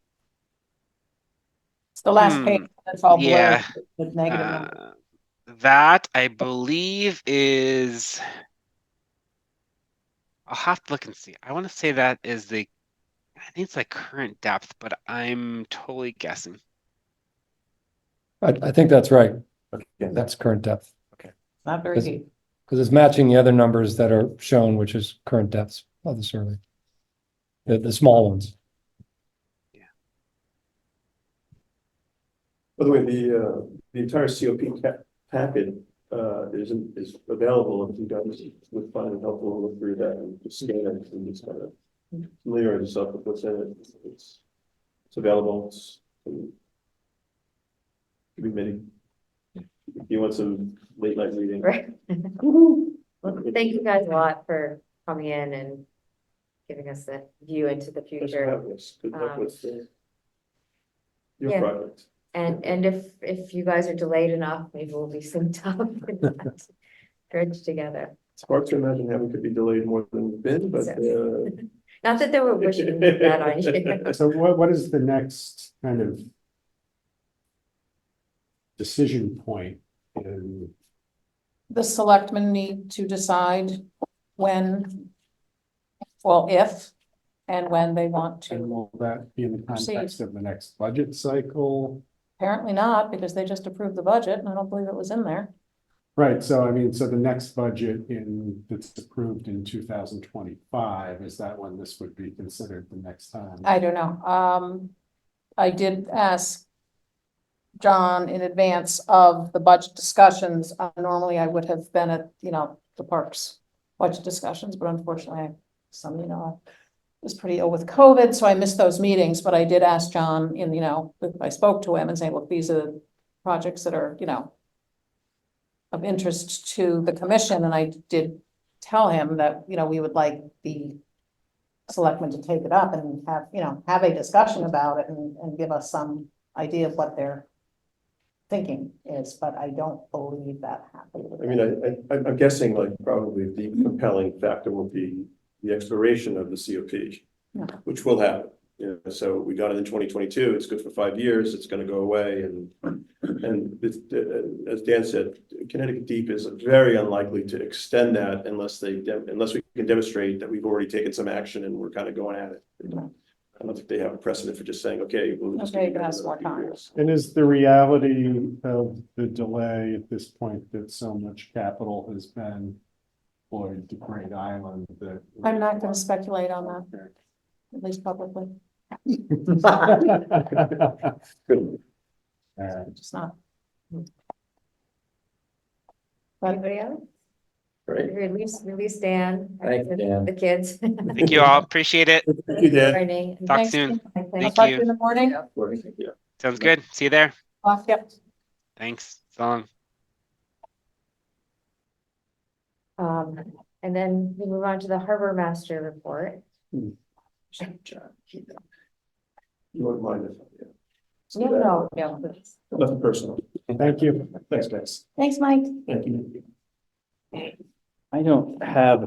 It's the last page. That's all blurred Yeah. with negative numbers. That I believe is. I'll have to look and see. I want to say that is I think it's like current depth, but I'm totally guessing. I think that's right. Okay, That's current depth. Not very Is- deep. Because it's matching the other numbers that are shown, which is current depths of the survey. The small ones. By the way, the entire COP packet is available if you guys would find it helpful to look through that and just scan it and just kind of familiarize yourself with what's in it. It's available. It's can be many. If you want some late night reading. Right. Well, thank you guys a lot for coming in and giving us a view into the Thanks for future. having us. Good luck with your Yeah. project. And if you guys are delayed enough, maybe we'll be synced up and not dredged together. It's hard to imagine how we could be delayed more than we've been, but Not that they were wishing that on you. So what is the next kind of decision point in, The selectmen need to decide when, well, if and when they want and to. will that be in the context of the next budget cycle? Apparently not, because they just approved the budget and I don't believe it was in there. Right, so I mean, so the next budget that's approved in 2025, is that when this would be considered the next time? I don't know. I did ask John in advance of the budget discussions. Normally I would have been at, the parks budget discussions, but unfortunately, I was pretty ill with COVID, so I missed those meetings, but I did ask John I spoke to him and say, look, these are projects that are, of interest to the commission, and I did tell him that, we would like the selectmen to take it up and have a discussion about it and give us some idea of what their thinking is, but I don't believe that happened. I mean, I'm guessing like probably the compelling factor will be the expiration of the COP, Yeah. which will happen. So we got it in 2022, it's good for 5 years, it's gonna go away, and it's, as Dan said, Connecticut Deep is very unlikely to extend that unless we can demonstrate that we've already taken some action and we're kind of going at it. I don't think they have a precedent for just saying, okay, we'll just. Okay, give you that's another more few time. years. And is the reality of the delay at this point that so much capital has been deployed to Great Island that? I'm not gonna speculate on that, at least publicly, Good. just not. Anybody else? Great. Release Dan. Thank you, Dan. The kids. Thank you all. Appreciate it. Thank you, Dan. Training. Talk Thanks, soon. I'll Thank talk to you. you in the morning. Yeah. Sounds good. See you there. Yep. Thanks. So long. And then we move on to the harbor master report. You won't mind if, No. nothing personal. Thank you. Thanks, guys. Thanks, Mike. Thank you. I don't have,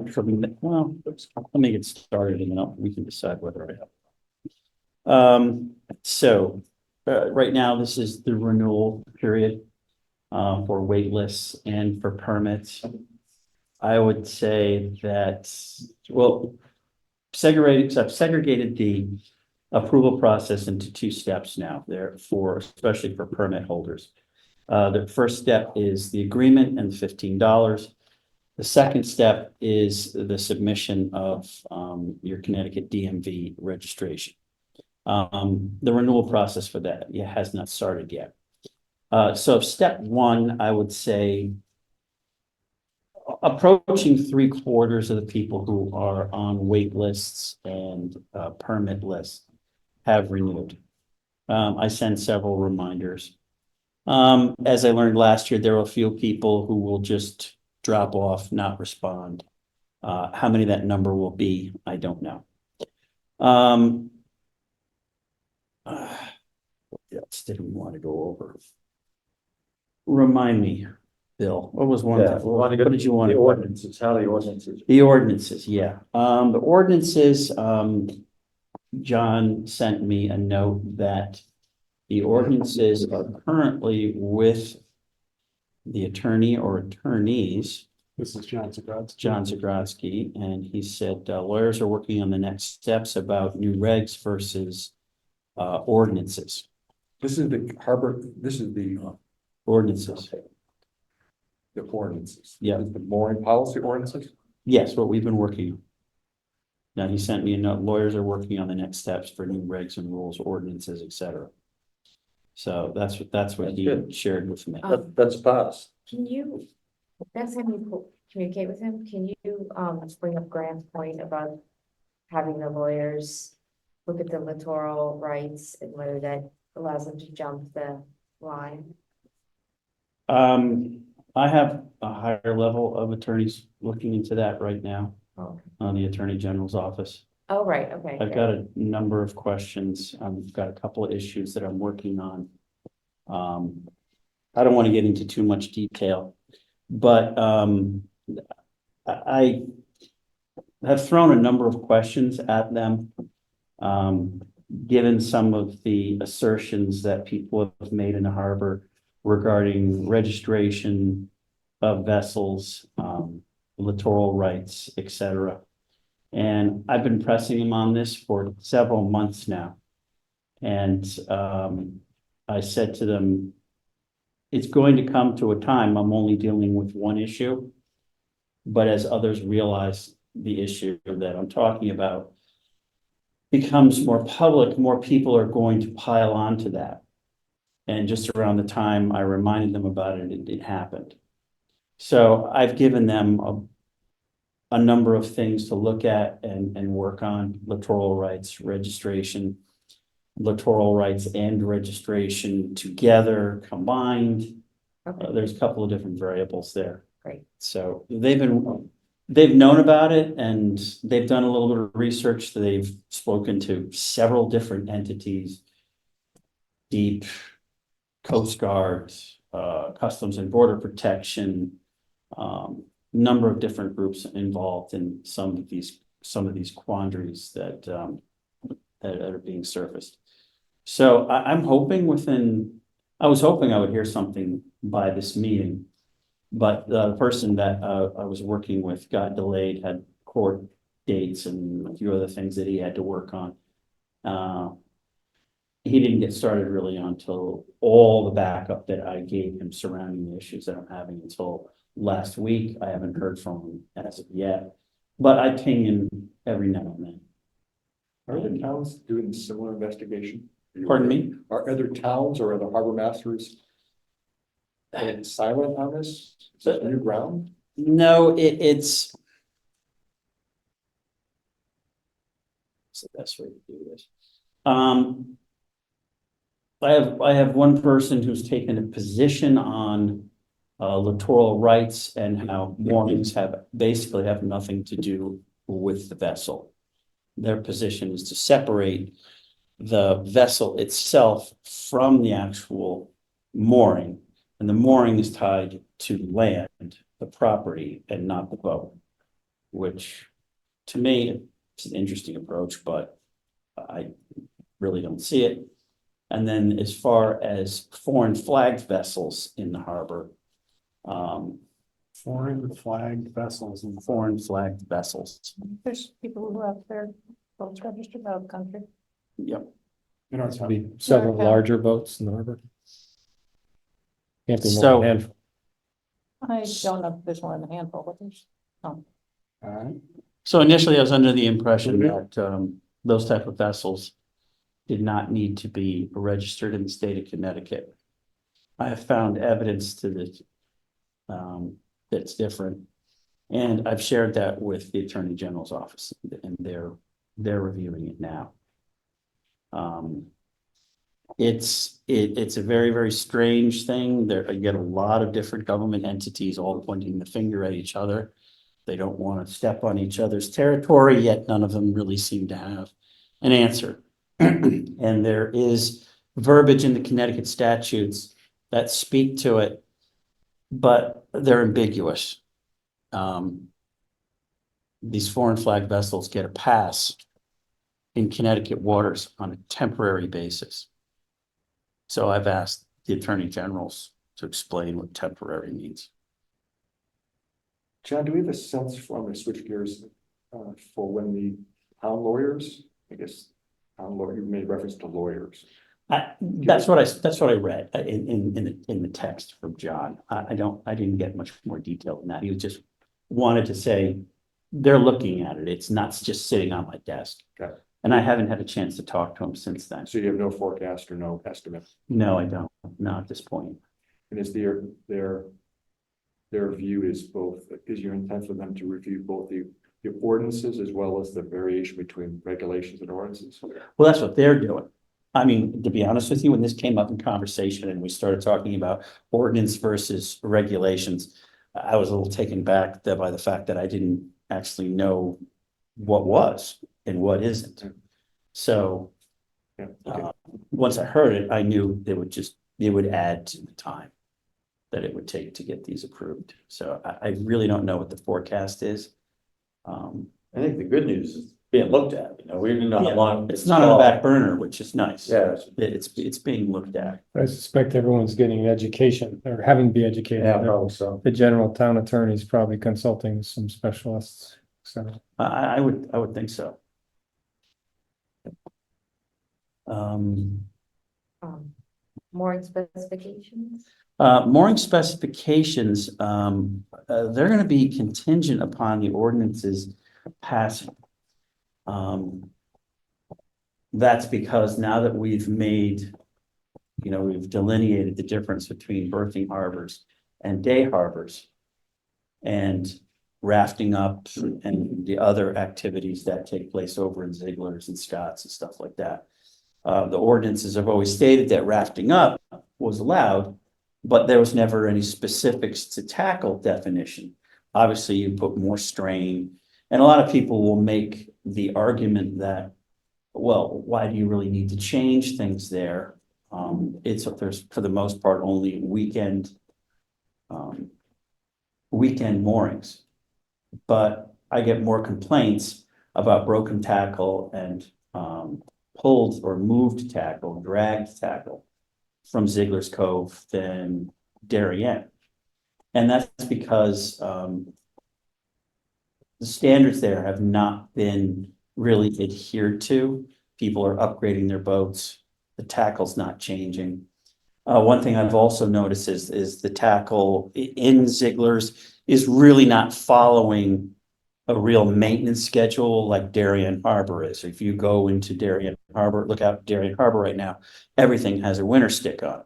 well, let me get started and then we can decide whether I have. Right now, this is the renewal period for wait lists and for permits. I would say that, well, I've segregated the approval process into 2 steps now there especially for permit holders. The first step is the agreement and the $15. The second step is the submission of your Connecticut DMV registration. The renewal process for that, has not started yet. So step one, I would say approaching 3/4 of the people who are on wait lists and permit lists have renewed. I sent several reminders. As I learned last year, there are a few people who will just drop off, not respond. How many that number will be, I don't know. What else did we want to go over? Remind me, Bill, what was one? Yeah, we want to go What did you want? The ordinances, how the ordinances. The ordinances, yeah. The ordinances, John sent me a note that the ordinances are currently with the attorney or attorneys, This is John Zagrodsky. John Zagrodsky, and he said lawyers are working on the next steps about new regs versus ordinances. This is the harbor, this is the Ordinances, ordinances. Yeah. The mooring policy ordinances. yes, what we've been working on. Now, he sent me a note, lawyers are working on the next steps for new regs and rules, ordinances, et cetera. So that's what That's he good. shared with me. That's a pass. Can you, next time you communicate with him, can you, bring up Grant's point about having the lawyers look at the littoral rights and whether that allows them to jump the line? I have a higher level of attorneys looking into that right now Oh, on the Attorney General's office. oh, right, okay. I've got a number of questions. I've got a couple of issues that I'm working on. I don't want to get into too much detail, but I have thrown a number of questions at them. Given some of the assertions that people have made in the harbor regarding registration of vessels, littoral rights, et cetera. And I've been pressing them on this for several months now. And I said to them, it's going to come to a time I'm only dealing with one issue. But as others realize the issue that I'm talking about becomes more public, more people are going to pile onto that. And just around the time I reminded them about it, it happened. So I've given them a number of things to look at and work on: littoral rights, registration, littoral rights and registration together, combined. Okay, There's a couple of different variables there. great. So they've known about it and they've done a little bit of research. They've spoken to several different entities, Deep, Coast Guard, Customs and Border Protection, number of different groups involved in some of these quandaries that are being surfaced. So I'm hoping I was hoping I would hear something by this meeting, but the person that I was working with got delayed, had court dates and a few other things that he had to work on. He didn't get started really until all the backup that I gave him surrounding the issues that I'm having until last week. I haven't heard from him as of yet, but I ping him every now and then. Are other towns doing similar investigation? Pardon me? Are other towns or other harbor masters silent on this? Is this new ground? No, it's the best way to do this. I have one person who's taken a position on littoral rights and how moorings basically have nothing to do with the vessel. Their position is to separate the vessel itself from the actual mooring, and the mooring is tied to land, the property, and not the boat, which to me is an interesting approach, but I really don't see it. And then as far as foreign flagged vessels in the harbor, Foreign flagged vessels and foreign flagged vessels. There's people who have their boats registered out of the country. Yep. you know, There's be several Yeah. larger boats in the harbor. Can't be more So- than a handful. I don't know if there's more than a handful, but there's. all right. So initially I was under the impression that those type of vessels did not need to be registered in the state of Connecticut. I have found evidence to this, that's different. And I've shared that with the Attorney General's office, and they're reviewing it now. It's a very, very strange thing. There, you get a lot of different government entities all pointing the finger at each other. They don't want to step on each other's territory, yet none of them really seem to have an answer. And there is verbiage in the Connecticut statutes that speak to it, but they're ambiguous. These foreign flag vessels get a pass in Connecticut waters on a temporary basis. So I've asked the Attorney Generals to explain what temporary means. John, do we have a sense for, I'm gonna switch gears, for when the town lawyers, I guess, town lawyer, you made reference to lawyers. That's what I read in the text from John. I didn't get much more detail than that. He just wanted to say, they're looking at it. It's not just sitting on my desk. Okay. And I haven't had a chance to talk to him since then. So you have no forecast or no estimate? No, I don't, not at this point. And is their view is both, is your intent for them to review both the ordinances as well as the variation between regulations and ordinances? Well, that's what they're doing. I mean, to be honest with you, when this came up in conversation and we started talking about ordinance versus regulations, I was a little taken back by the fact that I didn't actually know what was and what isn't. So Yeah, okay. once I heard it, I knew it would add to the time that it would take to get these approved. So I really don't know what the forecast is. I think the good news is being looked at, you know, we didn't know how Yeah, long. It's not on the back burner, which is nice. Yeah. It's being looked at. I suspect everyone's getting an education or having to be educated. Yeah, probably so. The general town attorney is probably consulting some specialists, so. I would think so. Mooring specifications? Mooring specifications, they're gonna be contingent upon the ordinances passing. That's because now that we've made, we've delineated the difference between berthing harbors and day harbors and rafting up and the other activities that take place over in Ziegler's and Scott's and stuff like that. The ordinances have always stated that rafting up was allowed, but there was never any specifics to tackle definition. Obviously, you put more strain, and a lot of people will make the argument that, well, why do you really need to change things there? There's for the most part only weekend moorings. But I get more complaints about broken tackle and pulled or moved tackle, dragged tackle from Ziegler's Cove than Darien. And that's because the standards there have not been really adhered to. People are upgrading their boats. The tackle's not changing. One thing I've also noticed is the tackle in Ziegler's is really not following a real maintenance schedule like Darien Harbor is. If you go into Darien Harbor, look out Darien Harbor right now, everything has a winter stick on it.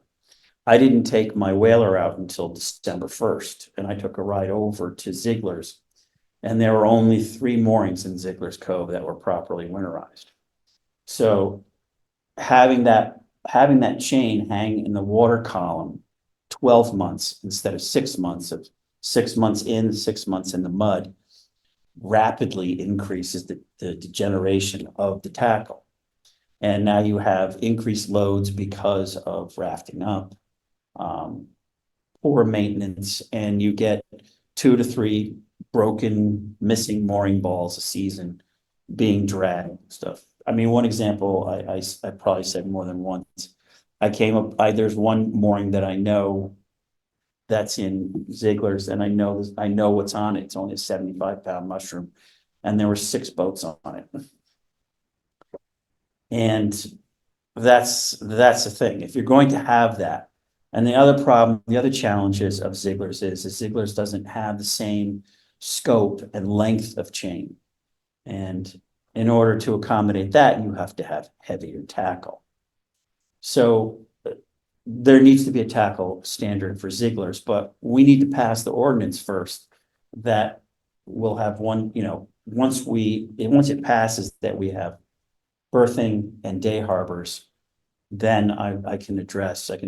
I didn't take my whaler out until December 1st, and I took a ride over to Ziegler's, and there were only 3 moorings in Ziegler's Cove that were properly winterized. So having that chain hang in the water column 12 months instead of 6 months, of 6 months in, 6 months in the mud, rapidly increases the degeneration of the tackle. And now you have increased loads because of rafting up, poor maintenance, and you get 2 to 3 broken, missing mooring balls a season being dragged and stuff. I mean, one example, I probably said more than once. There's one mooring that I know that's in Ziegler's, and I know what's on it. It's only a 75-pound mushroom, and there were 6 boats on it. And that's the thing. If you're going to have that, and the other challenges of Ziegler's is Ziegler's doesn't have the same scope and length of chain. And in order to accommodate that, you have to have heavier tackle. So there needs to be a tackle standard for Ziegler's, but we need to pass the ordinance first that will have one, once it passes that we have berthing and day harbors, then I can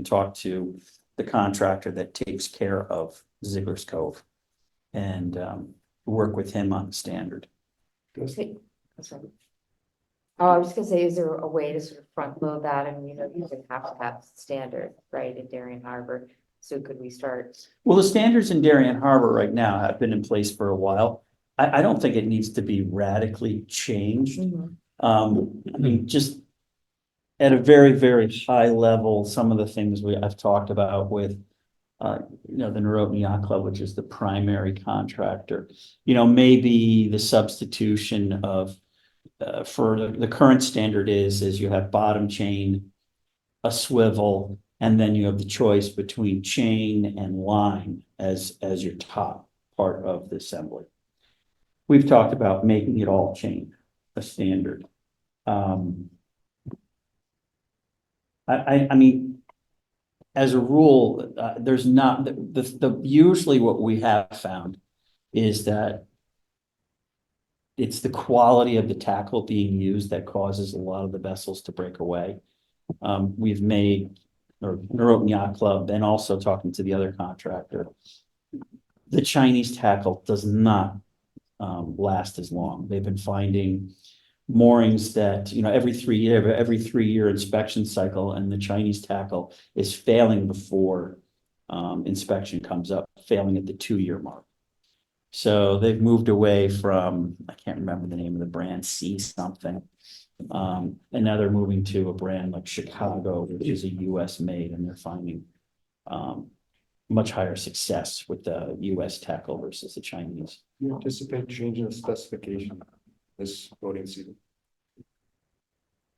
talk to the contractor that takes care of Ziegler's Cove and work with him on the standard. Sorry. Oh, I was gonna say, is there a way to sort of front load that? And, you would have to have standard, right, in Darien Harbor. So could we start? Well, the standards in Darien Harbor right now have been in place for a while. I don't think it needs to be radically changed. I mean, just at a very, very high level, some of the things I've talked about with, the Norotan Yacht Club, which is the primary contractor, maybe the substitution of, for the current standard is you have bottom chain, a swivel, and then you have the choice between chain and line as your top part of the assembly. We've talked about making it all chain, a standard. I mean, as a rule, there's not the usually what we have found is that it's the quality of the tackle being used that causes a lot of the vessels to break away. We've made, or Norotan Yacht Club, and also talking to the other contractor, the Chinese tackle does not last as long. They've been finding moorings that, every 3-year inspection cycle, and the Chinese tackle is failing before inspection comes up, failing at the 2-year mark. So they've moved away from, I can't remember the name of the brand, C something. And now they're moving to a brand like Chicago, which is a US made, and they're finding much higher success with the US tackle versus the Chinese. You anticipate changing the specification this boating season?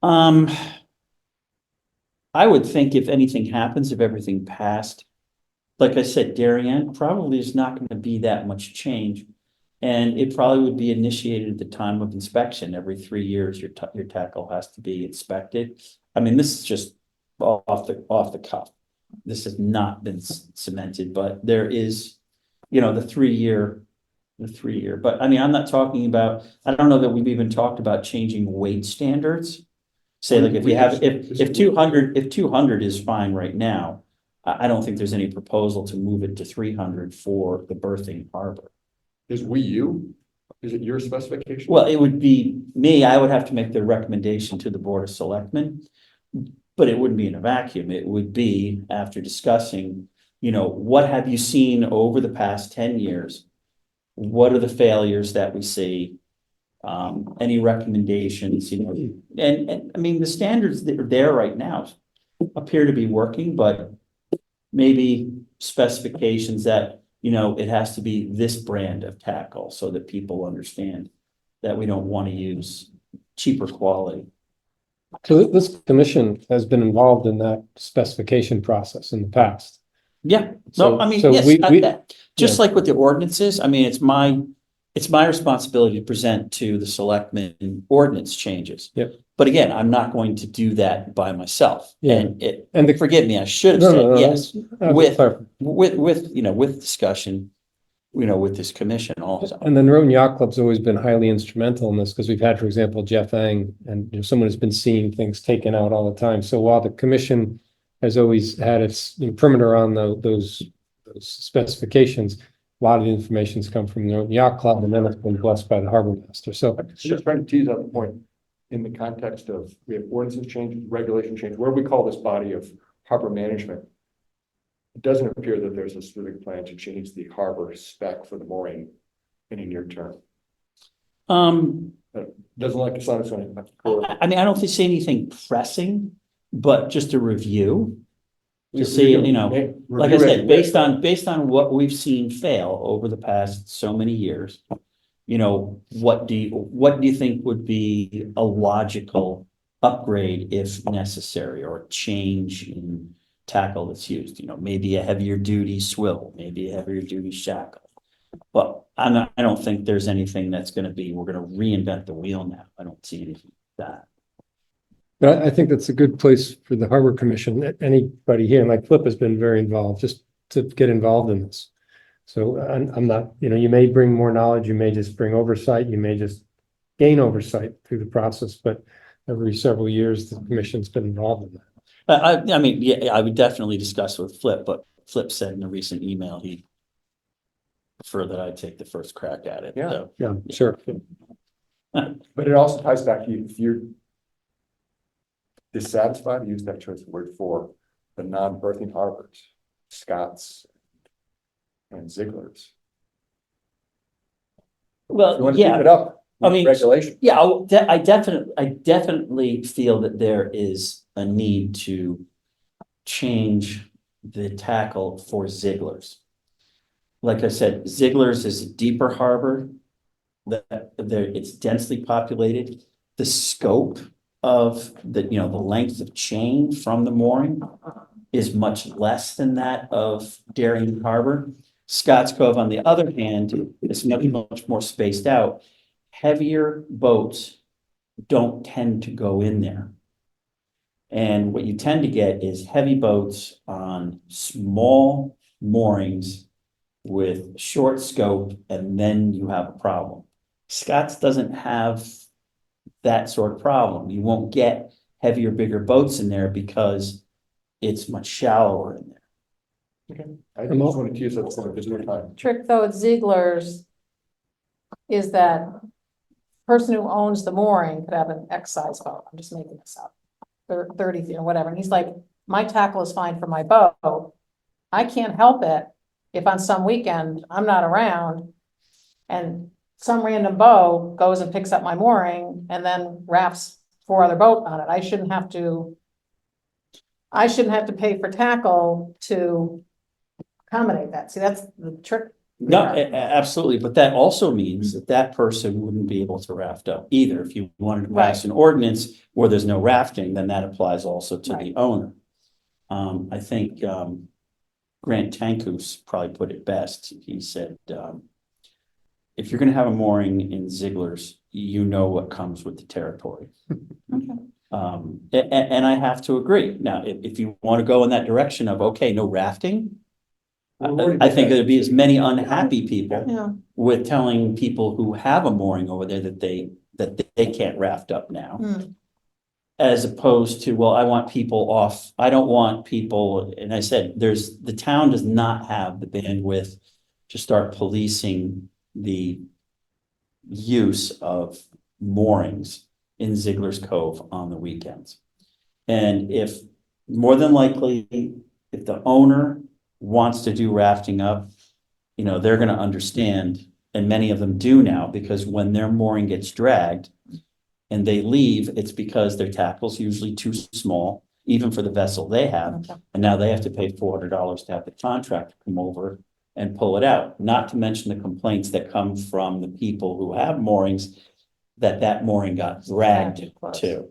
I would think if anything happens, if everything passed, like I said, Darien probably is not going to be that much change. And it probably would be initiated at the time of inspection. Every 3 years, your tackle has to be inspected. I mean, this is just off the cuff. This has not been cemented, but there is, the 3-year. But I mean, I'm not talking about, I don't know that we've even talked about changing weight standards. Say like if 200 is fine right now, I don't think there's any proposal to move it to 300 for the berthing harbor. Is it your specification? Well, it would be me, I would have to make the recommendation to the Board of Selectmen, but it wouldn't be in a vacuum. It would be after discussing, what have you seen over the past 10 years? What are the failures that we see? Any recommendations, and I mean, the standards that are there right now appear to be working, but maybe specifications that, it has to be this brand of tackle so that people understand that we don't want to use cheaper quality. So this commission has been involved in that specification process in the past. Yeah, So- no, I mean, so yes, just yeah. like with the ordinances, I mean, it's my responsibility to present to the selectmen ordinance changes. Yep. But again, I'm not going to do that by myself. Yeah. And forgive me, I should have No, said no, yes, no, with- clarify. with discussion, with this commission also. And the Norotan Yacht Club's always been highly instrumental in this because we've had, for example, Jeff Ang, and someone who's been seeing things taken out all the time. So while the commission has always had its perimeter on those specifications, a lot of the information's come from the Norotan Yacht Club, and then it's been blessed by the harbor master. So I'm just trying to tease out the point in the context of, we have ordinances change, regulation change, where we call this body of harbor management. It doesn't appear that there's a specific plan to change the harbor spec for the mooring in a near term. Doesn't like to sound it's going to. I mean, I don't see anything pressing, but just a review. To see, like I said, based on what we've seen fail over the past so many years, what do you think would be a logical upgrade if necessary, or change in tackle that's used? Maybe a heavier duty swivel, maybe a heavier duty shackle, But I don't think there's anything that's gonna be, we're gonna reinvent the wheel now. I don't see anything like that. But I think that's a good place for the Harbor Commission, anybody here, and like Flip has been very involved, just to get involved in this. So I'm not, you may bring more knowledge, you may just bring oversight, you may just gain oversight through the process, but every several years, the commission's been involved in that. I mean, yeah, I would definitely discuss with Flip, but Flip said in a recent email, he'd prefer that I take the first crack at it. Yeah. So, Yeah, sure. But it also ties back to you, if you're dissatisfied, use that choice of word for the non-berthing harbors, Scott's and Ziegler's. You well, want to keep yeah, it up, I mean, regulation. yeah, I definitely feel that there is a need to change the tackle for Ziegler's. Like I said, Ziegler's is a deeper harbor. It's densely populated. The scope of the length of chain from the mooring is much less than that of Darien Harbor. Scotts Cove, on the other hand, is much more spaced out. Heavier boats don't tend to go in there. And what you tend to get is heavy boats on small moorings with short scope, and then you have a problem. Scotts doesn't have that sort of problem. You won't get heavier, bigger boats in there because it's much shallower in there. I just wanted to use that for there's no time. Trick though at Ziegler's is that person who owns the mooring could have an X size boat. I'm just making this up. 30 feet or whatever. And he's like, my tackle is fine for my boat. I can't help it if on some weekend I'm not around and some random boat goes and picks up my mooring and then rafts 4 other boats on it. I shouldn't have to pay for tackle to accommodate that. See, that's the trick. No, absolutely, but that also means that that person wouldn't be able to raft up either. If you wanted to pass an ordinance where there's no rafting, then that applies also to the owner. I think Grant Tankus probably put it best. He said, if you're gonna have a mooring in Ziegler's, you know what comes with the territory. And I have to agree. Now, if you want to go in that direction of, okay, no rafting, I think there'd be as many unhappy people Yeah. with telling people who have a mooring over there that they can't raft up now. Hmm. As opposed to, well, I want people off, I don't want people, and I said, the town does not have the bandwidth to start policing the use of moorings in Ziegler's Cove on the weekends. And if, more than likely, if the owner wants to do rafting up, they're gonna understand, and many of them do now, because when their mooring gets dragged and they leave, it's because their tackle's usually too small, even for the vessel they have. Okay. And now they have to pay $400 to have the contractor come over and pull it out, not to mention the complaints that come from the people who have moorings that mooring got dragged to.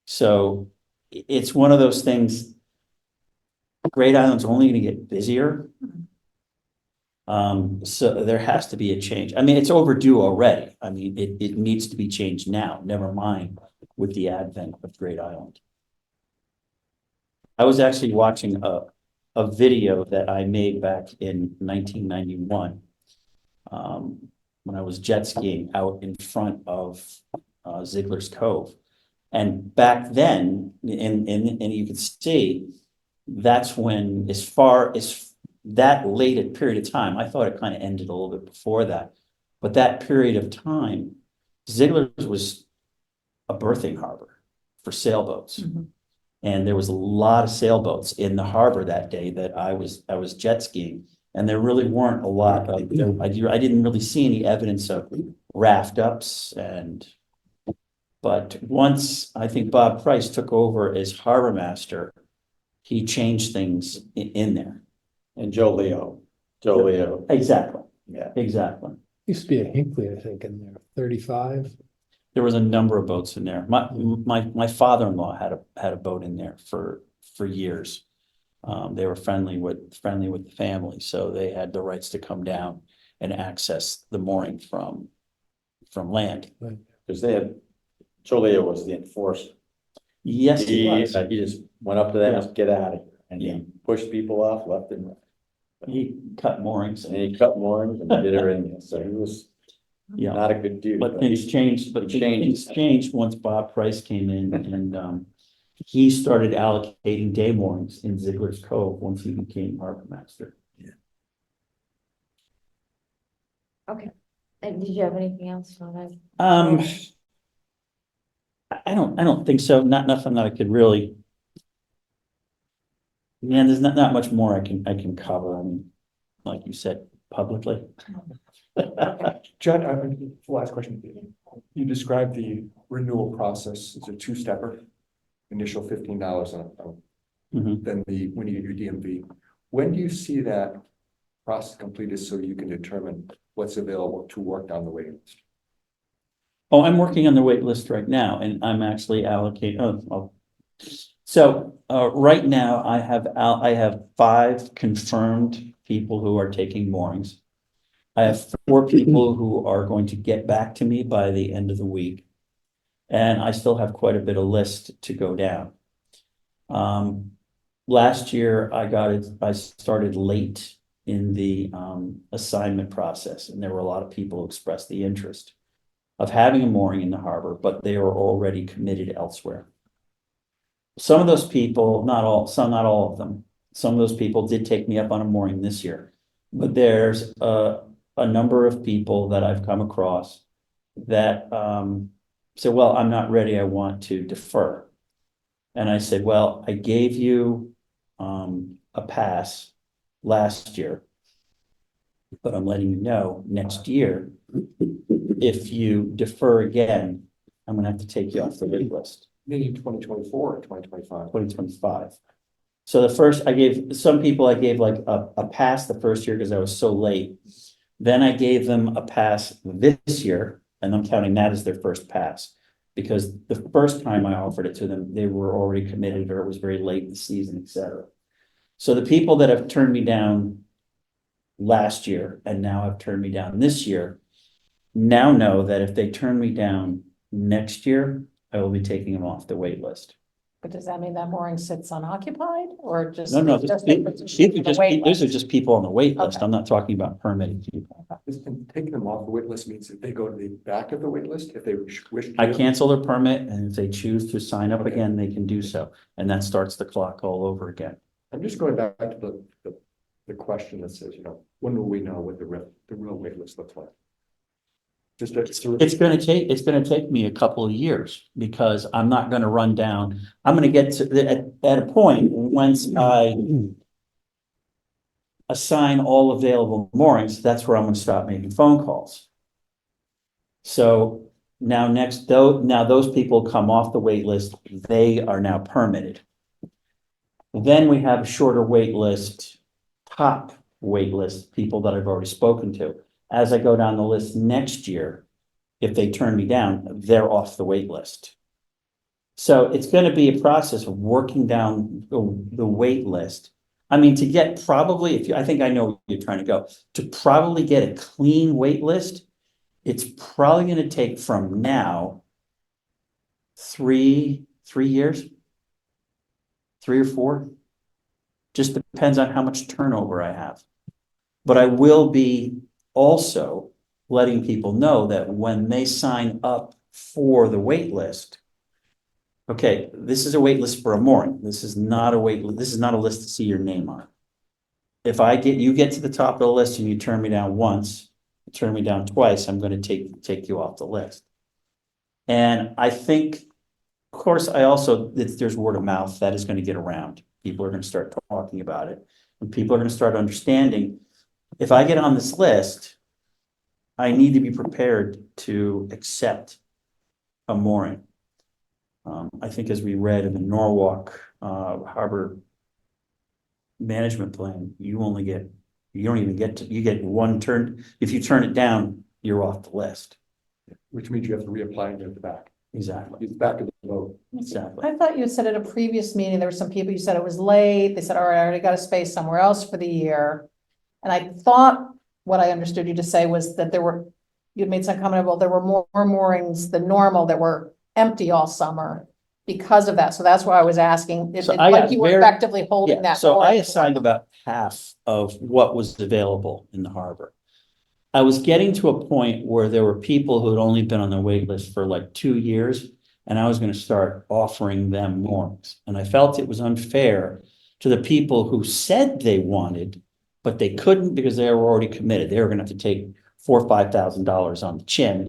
So it's one of those things. Great Island's only gonna get busier. So there has to be a change. I mean, it's overdue already. I mean, it needs to be changed now, never mind with the advent of Great Island. I was actually watching a video that I made back in 1991. When I was jet skiing out in front of Ziegler's Cove. And back then, and you could see, that's when, as far as that late period of time, I thought it kind of ended a little bit before that. But that period of time, Ziegler's was a berthing harbor for sailboats. Mm-hmm. And there was a lot of sailboats in the harbor that day that I was jet skiing. And there really weren't a lot of, I didn't really see any evidence of raft ups but once I think Bob Price took over as harbor master, he changed things in there. And Joe Leo. Exactly. Yeah. Exactly. Used to be a Hinkley, I think, in there, 35. There was a number of boats in there. My father-in-law had a boat in there for years. They were friendly with the family, so they had the rights to come down and access the mooring from land. Because they had, Joliet was the enforcer. Yes, He it was. he just went up to them and said, get out of here, and he pushed people off left and right. He cut moorings. And he cut moorings and did everything, so he was Yeah. not a good dude. But things changed, but things changed once Bob Price came in and he started allocating day moorings in Ziegler's Cove once he became harbor master. Okay. And did you have anything else on that? I don't think so. Not nothing that I could really. Yeah, there's not much more I can cover. I mean, like you said, publicly. John, last question. You described the renewal process as a two-stepper. Initial $15 Mhm. then when you get your DMV. When do you see that process completed so you can determine what's available to work down the waiting list? Oh, I'm working on the wait list right now and I'm actually allocating, So, right now I have 5 confirmed people who are taking moorings. I have 4 people who are going to get back to me by the end of the week. And I still have quite a bit of list to go down. Last year I started late in the, assignment process and there were a lot of people who expressed the interest of having a mooring in the harbor, but they were already committed elsewhere. Some of those people, not all of them, some of those people did take me up on a mooring this year. But there's a number of people that I've come across that say, well, I'm not ready, I want to defer. And I said, well, I gave you a pass last year, but I'm letting you know next year, if you defer again, I'm gonna have to take you off the wait list. Meaning 2024 or 2025? 2025. So the first, I gave some people, I gave like a pass the first year because I was so late. Then I gave them a pass this year, and I'm counting that as their first pass. Because the first time I offered it to them, they were already committed or it was very late in the season, et cetera. So the people that have turned me down last year and now have turned me down this year now know that if they turn me down next year, I will be taking them off the wait list. But does that mean that mooring sits unoccupied or just? No, just these the are just, wait these are list? just people on the wait list. Okay. I'm not talking about permitted people. And taking them off the wait list means that they go to the back of the wait list if they wish to. I cancel their permit and if they choose to sign up again, they can do so. And that starts the clock all over again. I'm just going back to the question that says, when will we know what the real wait list looks like? It's gonna take me a couple of years because I'm not gonna run down. I'm gonna get to at a point once I assign all available moorings, that's where I'm gonna stop making phone calls. So now those people come off the wait list, they are now permitted. Then we have a shorter wait list, top wait list, people that I've already spoken to. As I go down the list next year, if they turn me down, they're off the wait list. So it's going to be a process of working down the wait list. I mean, to get probably, I think I know where you're trying to go, to probably get a clean wait list, it's probably going to take from now 3 years, 3 or 4. Just depends on how much turnover I have. But I will be also letting people know that when they sign up for the wait list, okay, this is a wait list for a mooring. This is not a this is not a list to see your name on. If you get to the top of the list and you turn me down once, you turn me down twice, I'm going to take you off the list. And I think, of course, there's word of mouth that is going to get around. People are going to start talking about it, and people are going to start understanding. If I get on this list, I need to be prepared to accept a mooring. I think as we read in the Norwalk Harbor Management Plan, you get one turn. If you turn it down, you're off the list. Which means you have to reapply and go to the back. Exactly. It's back of the vote. Exactly. I thought you said at a previous meeting, there were some people, you said it was late. They said, all right, I already got a space somewhere else for the year. And I thought what I understood you to say was that you'd made some comment about there were more moorings than normal that were empty all summer because of that. So that's why I was asking, So I got like you were very- effectively holding Yeah, that. so I mooring. assigned about half of what was available in the harbor. I was getting to a point where there were people who had only been on the wait list for like 2 years, and I was gonna start offering them moorings. And I felt it was unfair to the people who said they wanted, but they couldn't because they were already committed. They were gonna have to take $4,000 or $5,000 on the chin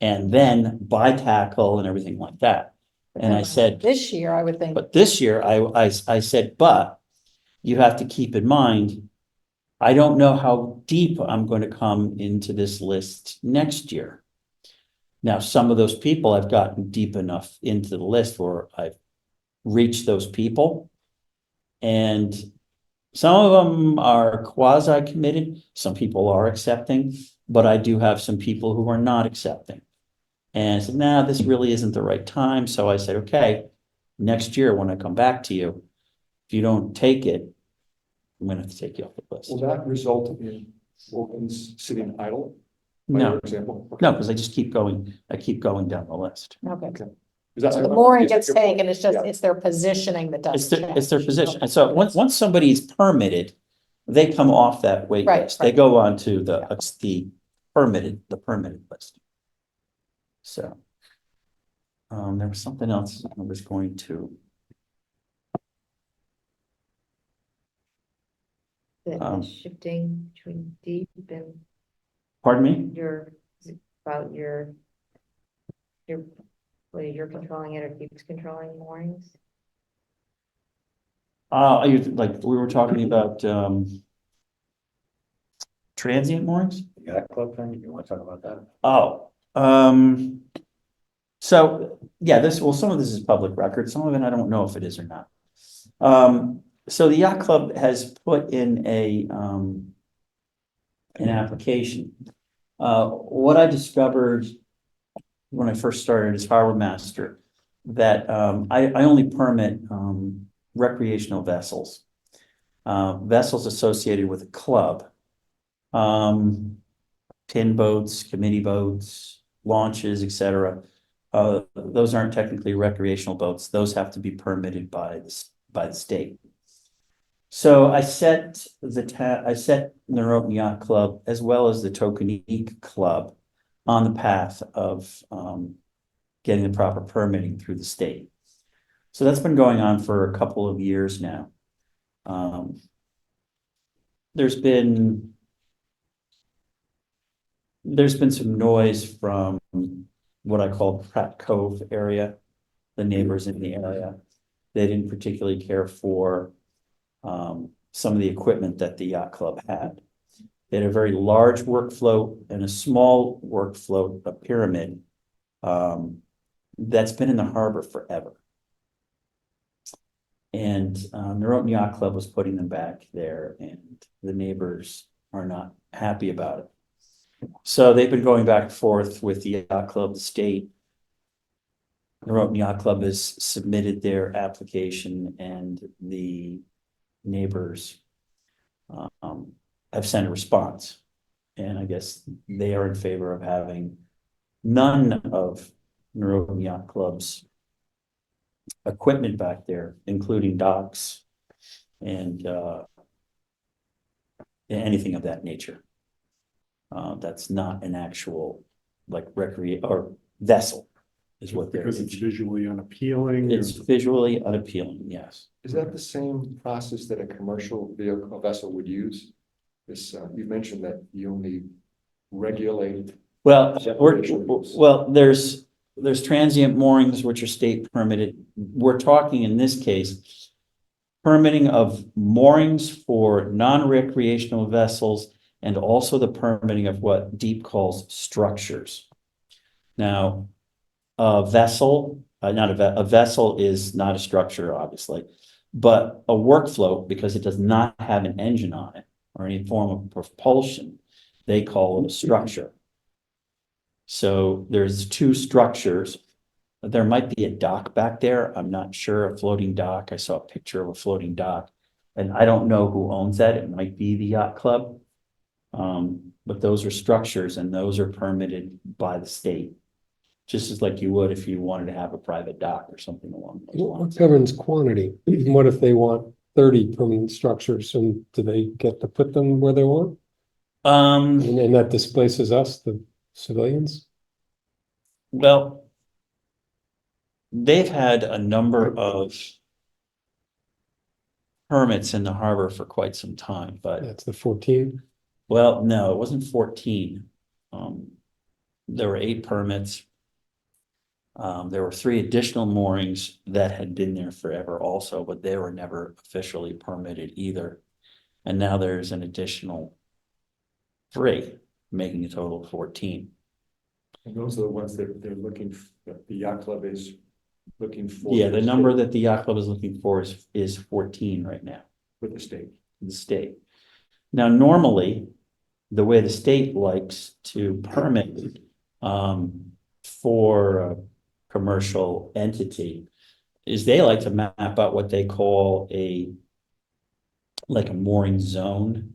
and then buy tackle and everything like that. And I said, This year, I would think. but this year, I said, but you have to keep in mind, I don't know how deep I'm going to come into this list next year. Now, some of those people I've gotten deep enough into the list where I've reached those people. And some of them are quasi-committed, some people are accepting, but I do have some people who are not accepting. And I said, nah, this really isn't the right time. So I said, okay, next year when I come back to you, if you don't take it, I'm gonna have to take you off the list. Will that result in Wilkins sitting idle, by No, your example? Okay. no, because I keep going down the list. Okay. Is that- So the mooring is that gets your point? taken, it's just, Yeah. it's their positioning that It's doesn't their, it's their change. position. And so once somebody is permitted, they come off that wait Right, list. They right. go on to the permitted list. So. There was something else I was going to. The shifting between deep and Pardon me? about your, whether you're controlling it or keeps controlling moorings. You like, we were talking about, transient moorings? Yacht club thing, you want to talk about that? Oh, so, yeah, some of this is public record, some of it I don't know if it is or not. So the yacht club has put in an application. What I discovered when I first started as harbor master, that, I only permit, recreational vessels. Vessels associated with a club. Tin boats, committee boats, launches, etc. Those aren't technically recreational boats. Those have to be permitted by the state. So I set the Norotan Yacht Club as well as the Tokenique Club on the path of getting the proper permitting through the state. So that's been going on for a couple of years now. There's been some noise from what I call Pratt Cove area, the neighbors in the area. They didn't particularly care for some of the equipment that the yacht club had. They had a very large workflow and a small workflow, a pyramid, that's been in the harbor forever. And Norotan Yacht Club was putting them back there, and the neighbors are not happy about it. So they've been going back and forth with the yacht club, the state. Norotan Yacht Club has submitted their application, and the neighbors have sent a response. And I guess they are in favor of having none of Norotan Yacht Club's equipment back there, including docks and anything of that nature. That's not an actual like or vessel is what they're. Because it's visually unappealing. It's visually unappealing, yes. Is that the same process that a commercial vehicle vessel would use? This, you mentioned that you only regulate. Well, Separation. there's transient moorings, which are state permitted. We're talking in this case, permitting of moorings for non-recreational vessels and also the permitting of what DEEP calls structures. Now, a vessel, a vessel is not a structure, obviously, but a workfloat, because it does not have an engine on it or any form of propulsion, they call it a structure. So there's two structures. There might be a dock back there. I'm not sure, a floating dock. I saw a picture of a floating dock, and I don't know who owns that. It might be the yacht club. But those are structures and those are permitted by the state. Just as like you would if you wanted to have a private dock or something along those What lines. governs quantity? What if they want 30 permanent structures and do they get to put them where they want? And that displaces us, the civilians? Well, they've had a number of permits in the harbor for quite some time, but, That's the 14. well, no, it wasn't 14. There were 8 permits. There were 3 additional moorings that had been there forever also, but they were never officially permitted either. And now there's an additional 3, making a total of 14. And those are the ones that they're looking, that the yacht club is looking for. Yeah, the number that the yacht club is looking for is 14 right now. With the state. The state. Now, normally, the way the state likes to permit for a commercial entity is they like to map out what they call like a mooring zone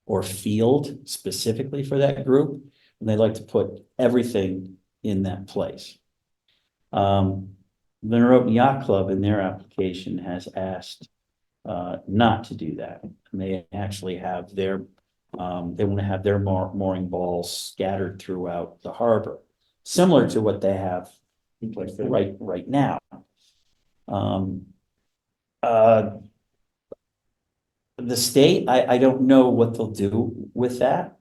or field specifically for that group. And they like to put everything in that place. The Norotan Yacht Club in their application has asked not to do that. And they actually have they want to have their mooring balls scattered throughout the harbor, similar to what they have In place there. right now. The state, I don't know what they'll do with that.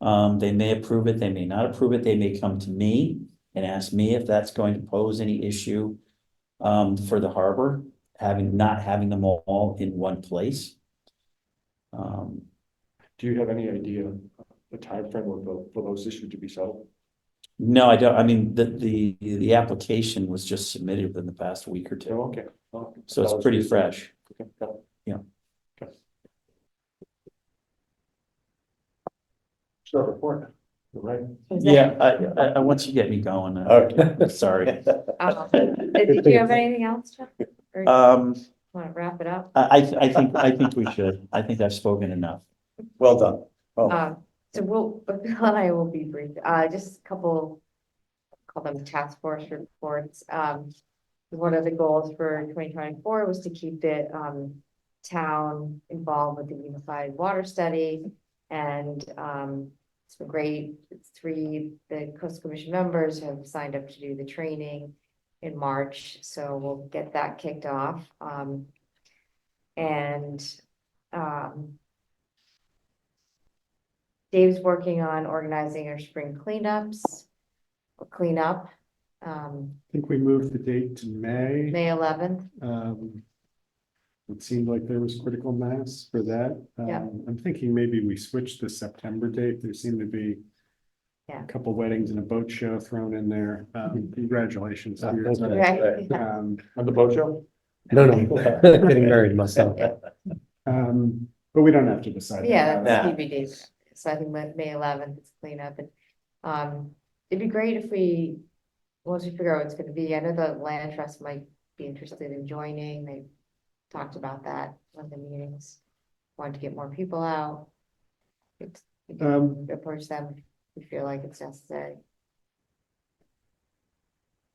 They may approve it, they may not approve it, they may come to me and ask me if that's going to pose any issue for the harbor, not having them all in one place. Do you have any idea the timeframe for those issues to be settled? No, I don't. I mean, the application was just submitted within the past week or two, Oh, okay. Oh, so that it's was pretty recent. fresh. Okay, got it. Yeah. Okay. Short report. Right. Is that- Yeah, I once you get me going, Okay. sorry. Did you have anything else, Jeff? Or Um, want to wrap it up? I think we should. I think I've spoken enough. Well done. Oh, So Bill and I will be brief, just a couple, call them task force reports. One of the goals for 2024 was to keep the town involved with the unified water study. And it's been great. It's 3, the Coastal Commission members have signed up to do the training in March, so we'll get that kicked off. Dave's working on organizing our spring cleanups, or cleanup, I think we moved the date to May. May 11th. It seemed like there was critical mass for that. Yeah. I'm thinking maybe we switched the September date. There seemed to be Yeah. a couple weddings and a boat show thrown in there. Congratulations. to you. Thank you. Right. On the boat show? No, getting married myself. But we don't have to decide. Yeah, that. that's TBD. So I think May 11th is cleanup, and it'd be great if we, once we figure out what it's gonna be, I know the land trust might be interested in joining. They talked about that in the meetings. Wanted to get more people out. We can approach them if we feel like it's necessary.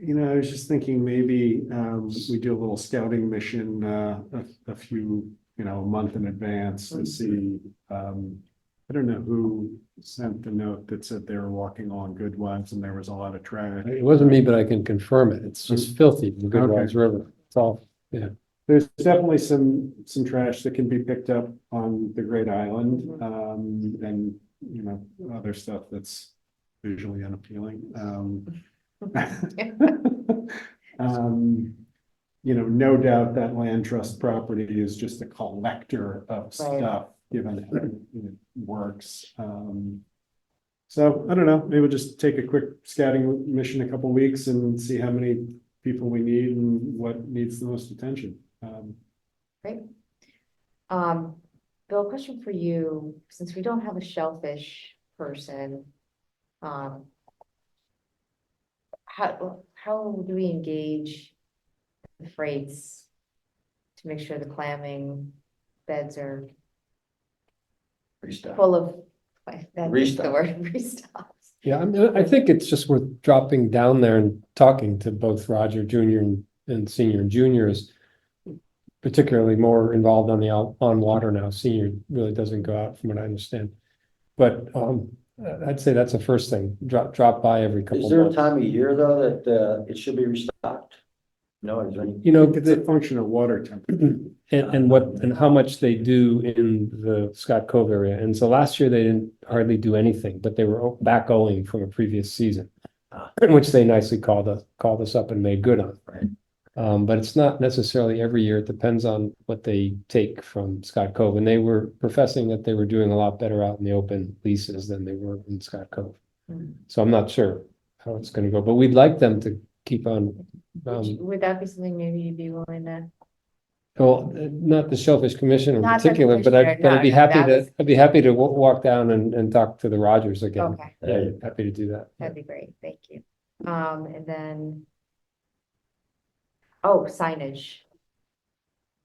You know, I was just thinking maybe we do a little scouting mission a few, a month in advance to see. I don't know who sent the note that said they were walking along Goodwives and there was a lot of trash. It wasn't me, but I can confirm it. It's just filthy in Goodwives River. It's all, yeah. There's definitely some trash that can be picked up on the Great Island, and, other stuff that's visually unappealing. No doubt that land trust property is just a collector of stuff, given how it works. So I don't know, maybe we'll just take a quick scouting mission, a couple weeks and see how many people we need and what needs the most attention. Great. Bill, question for you, since we don't have a shellfish person, how do we engage the freights to make sure the clamming beds are full of That's the Restock. word, restock. Yeah, I mean, I think it's just worth dropping down there and talking to both Roger Junior and Senior and Junior is particularly more involved on the on water now. Senior really doesn't go out from what I understand. But I'd say that's the first thing. Drop by every couple Is there a months. time of year though that it should be restocked? No, is there any? You know, It's a function of water temperature. and how much they do in the Scott Cove area. And so last year they didn't hardly do anything, but they were back owing from a previous season. Which they nicely called us up and made good on. Right. But it's not necessarily every year. It depends on what they take from Scott Cove. And they were professing that they were doing a lot better out in the open leases than they were in Scott Cove. Hmm. So I'm not sure how it's gonna go, but we'd like them to keep on. Would that be something maybe you'd be willing to? Well, not the Shellfish Commission in Not the particular, but commissioner, I'd be no, happy that to, was- I'd be happy to walk down and talk to the Rogers again. Okay, Yeah, happy to do that. that'd be great, thank you. And then. Oh, signage.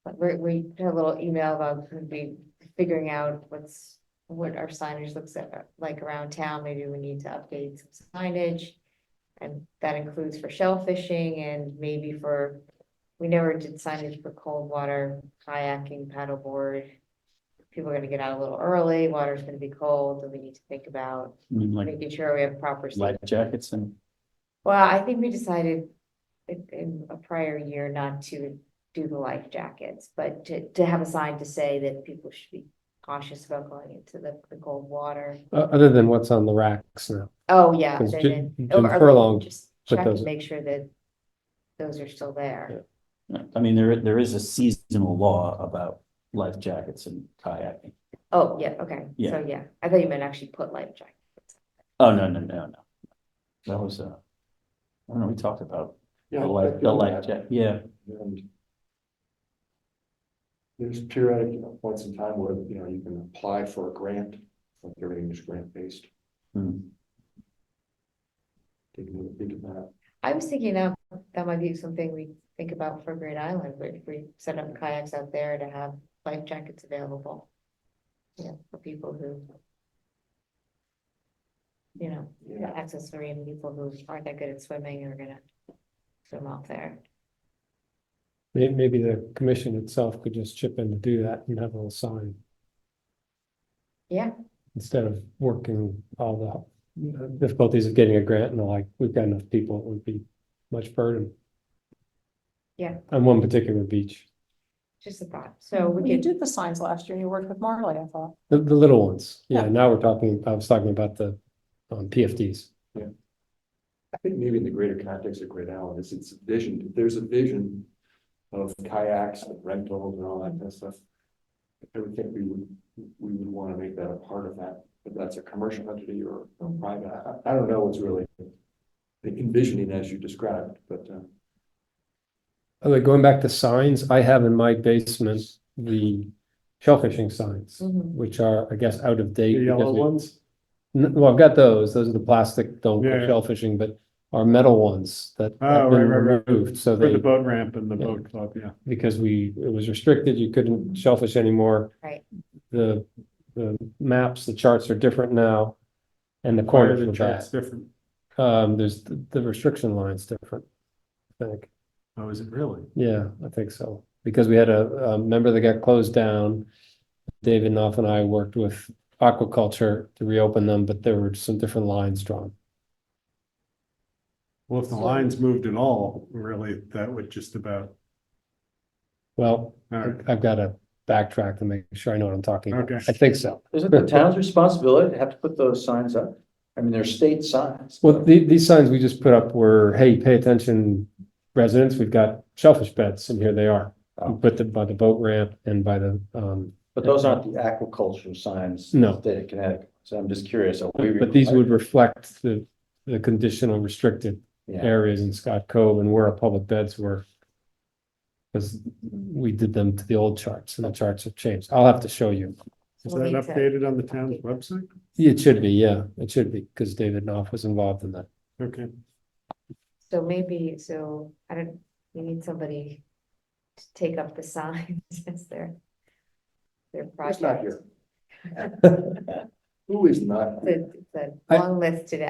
But we had a little email about maybe figuring out what our signage looks like around town, maybe we need to update some signage. And that includes for shellfishing and maybe we never did signage for cold water, kayaking, paddleboard. People are gonna get out a little early, water's gonna be cold, so we need to think about I mean, like making sure we have proper. life safety. jackets and, Well, I think we decided in a prior year not to do the life jackets, but to have a sign to say that people should be cautious about going into the cold water. Other than what's on the racks now. Oh, yeah. 'Cause then- Jim or Furlong just put check to those- make sure that those are still there. I mean, there is a seasonal law about life jackets and kayaking. Oh, yeah, okay. Yeah. So, yeah, I thought you meant actually put life jackets. Oh, no. That was, I don't know, we talked about Yeah, the I've life done jacket, that. yeah. And there's periodic, points in time where, you can apply for a grant, like everything is grant-based. Hmm. Taking a peek at that. I was thinking that might be something we think about for Great Island, where if we set up kayaks out there to have life jackets available. Yeah, for people who. Yeah. Access marine people who aren't that good at swimming are gonna swim out there. Maybe the commission itself could just chip in to do that and have a little sign Yeah, instead of working all the difficulties of getting a grant and like, we've got enough people, it would be much burden. Yeah. On one particular beach, just a thought. So we You could, did the signs last year. You worked with Marley, I thought. the little ones. Yeah, Yeah. now I was talking about the PFDs. I think maybe in the greater context of Great Island, it's a vision, there's a vision of kayaks and rentals and all that kind of stuff. I would think we would want to make that a part of that, if that's a commercial entity or private, I don't know what's really envisioning as you described, but, Going back to signs, I have in my basement the shellfishing signs, Mhm. which are, I guess, out of date. The because yellow we- ones? Well, I've got those are the plastic, don't go Yeah. shellfishing, but our metal ones that Oh, have been right. removed, so For the they, boat ramp and the Yeah. boat club, yeah. because it was restricted, you couldn't shellfish anymore. Right. The maps, the charts are different now, and the Why are corners the are charts bad. different? There's the restriction line's different, I think. Oh, is it really? Yeah, I think so, because we had a member that got closed down. David Knopf and I worked with aquaculture to reopen them, but there were some different lines drawn. Well, if the lines moved at all, really, that would just about, Well, all right, I've got to backtrack to make sure I know what I'm talking about. Okay. I think so. Is it the town's responsibility to have to put those signs up? I mean, they're state signs. Well, these signs we just put up were, hey, pay attention, residents, we've got shellfish beds, and here they are. We put them by the boat ramp and by the, But those aren't the aquaculture signs. No. State of Connecticut. So I'm just curious. Are we but these required? would reflect the conditional restricted Yeah. areas in Scott Cove and where our public beds were. Because we did them to the old charts and the charts have changed. I'll have to show you. is We'll that need to- updated on the town's website? It should be, yeah, it should be, because David Knopf was involved in that. Okay, So maybe, we need somebody to take up the signs as their it's not project. here. Who is not? It's a I- long list today.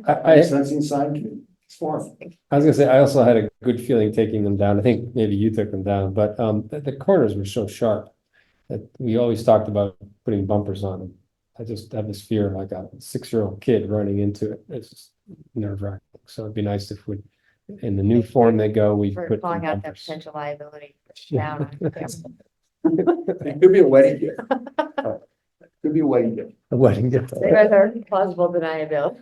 I Sensing sign committee. It's form. I was gonna say, I also had a good feeling taking them down. I think maybe you took them down, but the corners were so sharp that we always talked about putting bumpers on them. I just have this fear like a 6-year-old kid running into it. It's just nerve wracking. So it'd be nice if we, in the new form they go, we For put some calling out that bumpers. potential liability. Yeah. Down. It could be a wedding gift. Could be a wedding gift. A wedding gift. You guys are plausible deniability.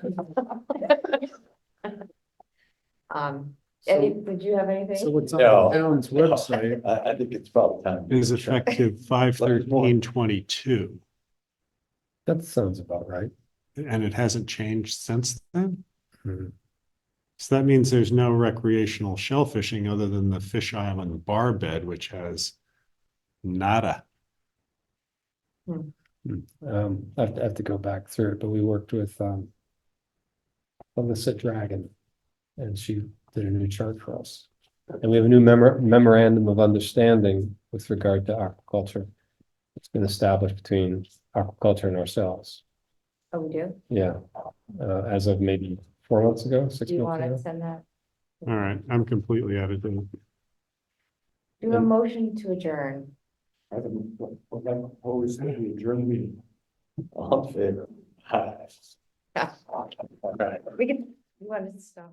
Eddie, did you have So anything? what's on No. the town's website I think it's probably time. is effective 5/13/22, That sounds about right. and it hasn't changed since then? Mhm. So that means there's no recreational shellfishing other than the Fish Island bar bed, which has nada. I have to go back through it, but we worked with Alyssa Dragon, and she did a new chart for us. And we have a new memorandum of understanding with regard to aquaculture. It's been established between aquaculture and ourselves. Oh, we do? Yeah, as of maybe 4 months ago, 6 Do you months want to ago. send that? All right, I'm completely out of date. Do a motion to adjourn. I haven't, what I propose that we adjourn the meeting. All in favor? Aye. Yeah. All right. We can, you want to stop?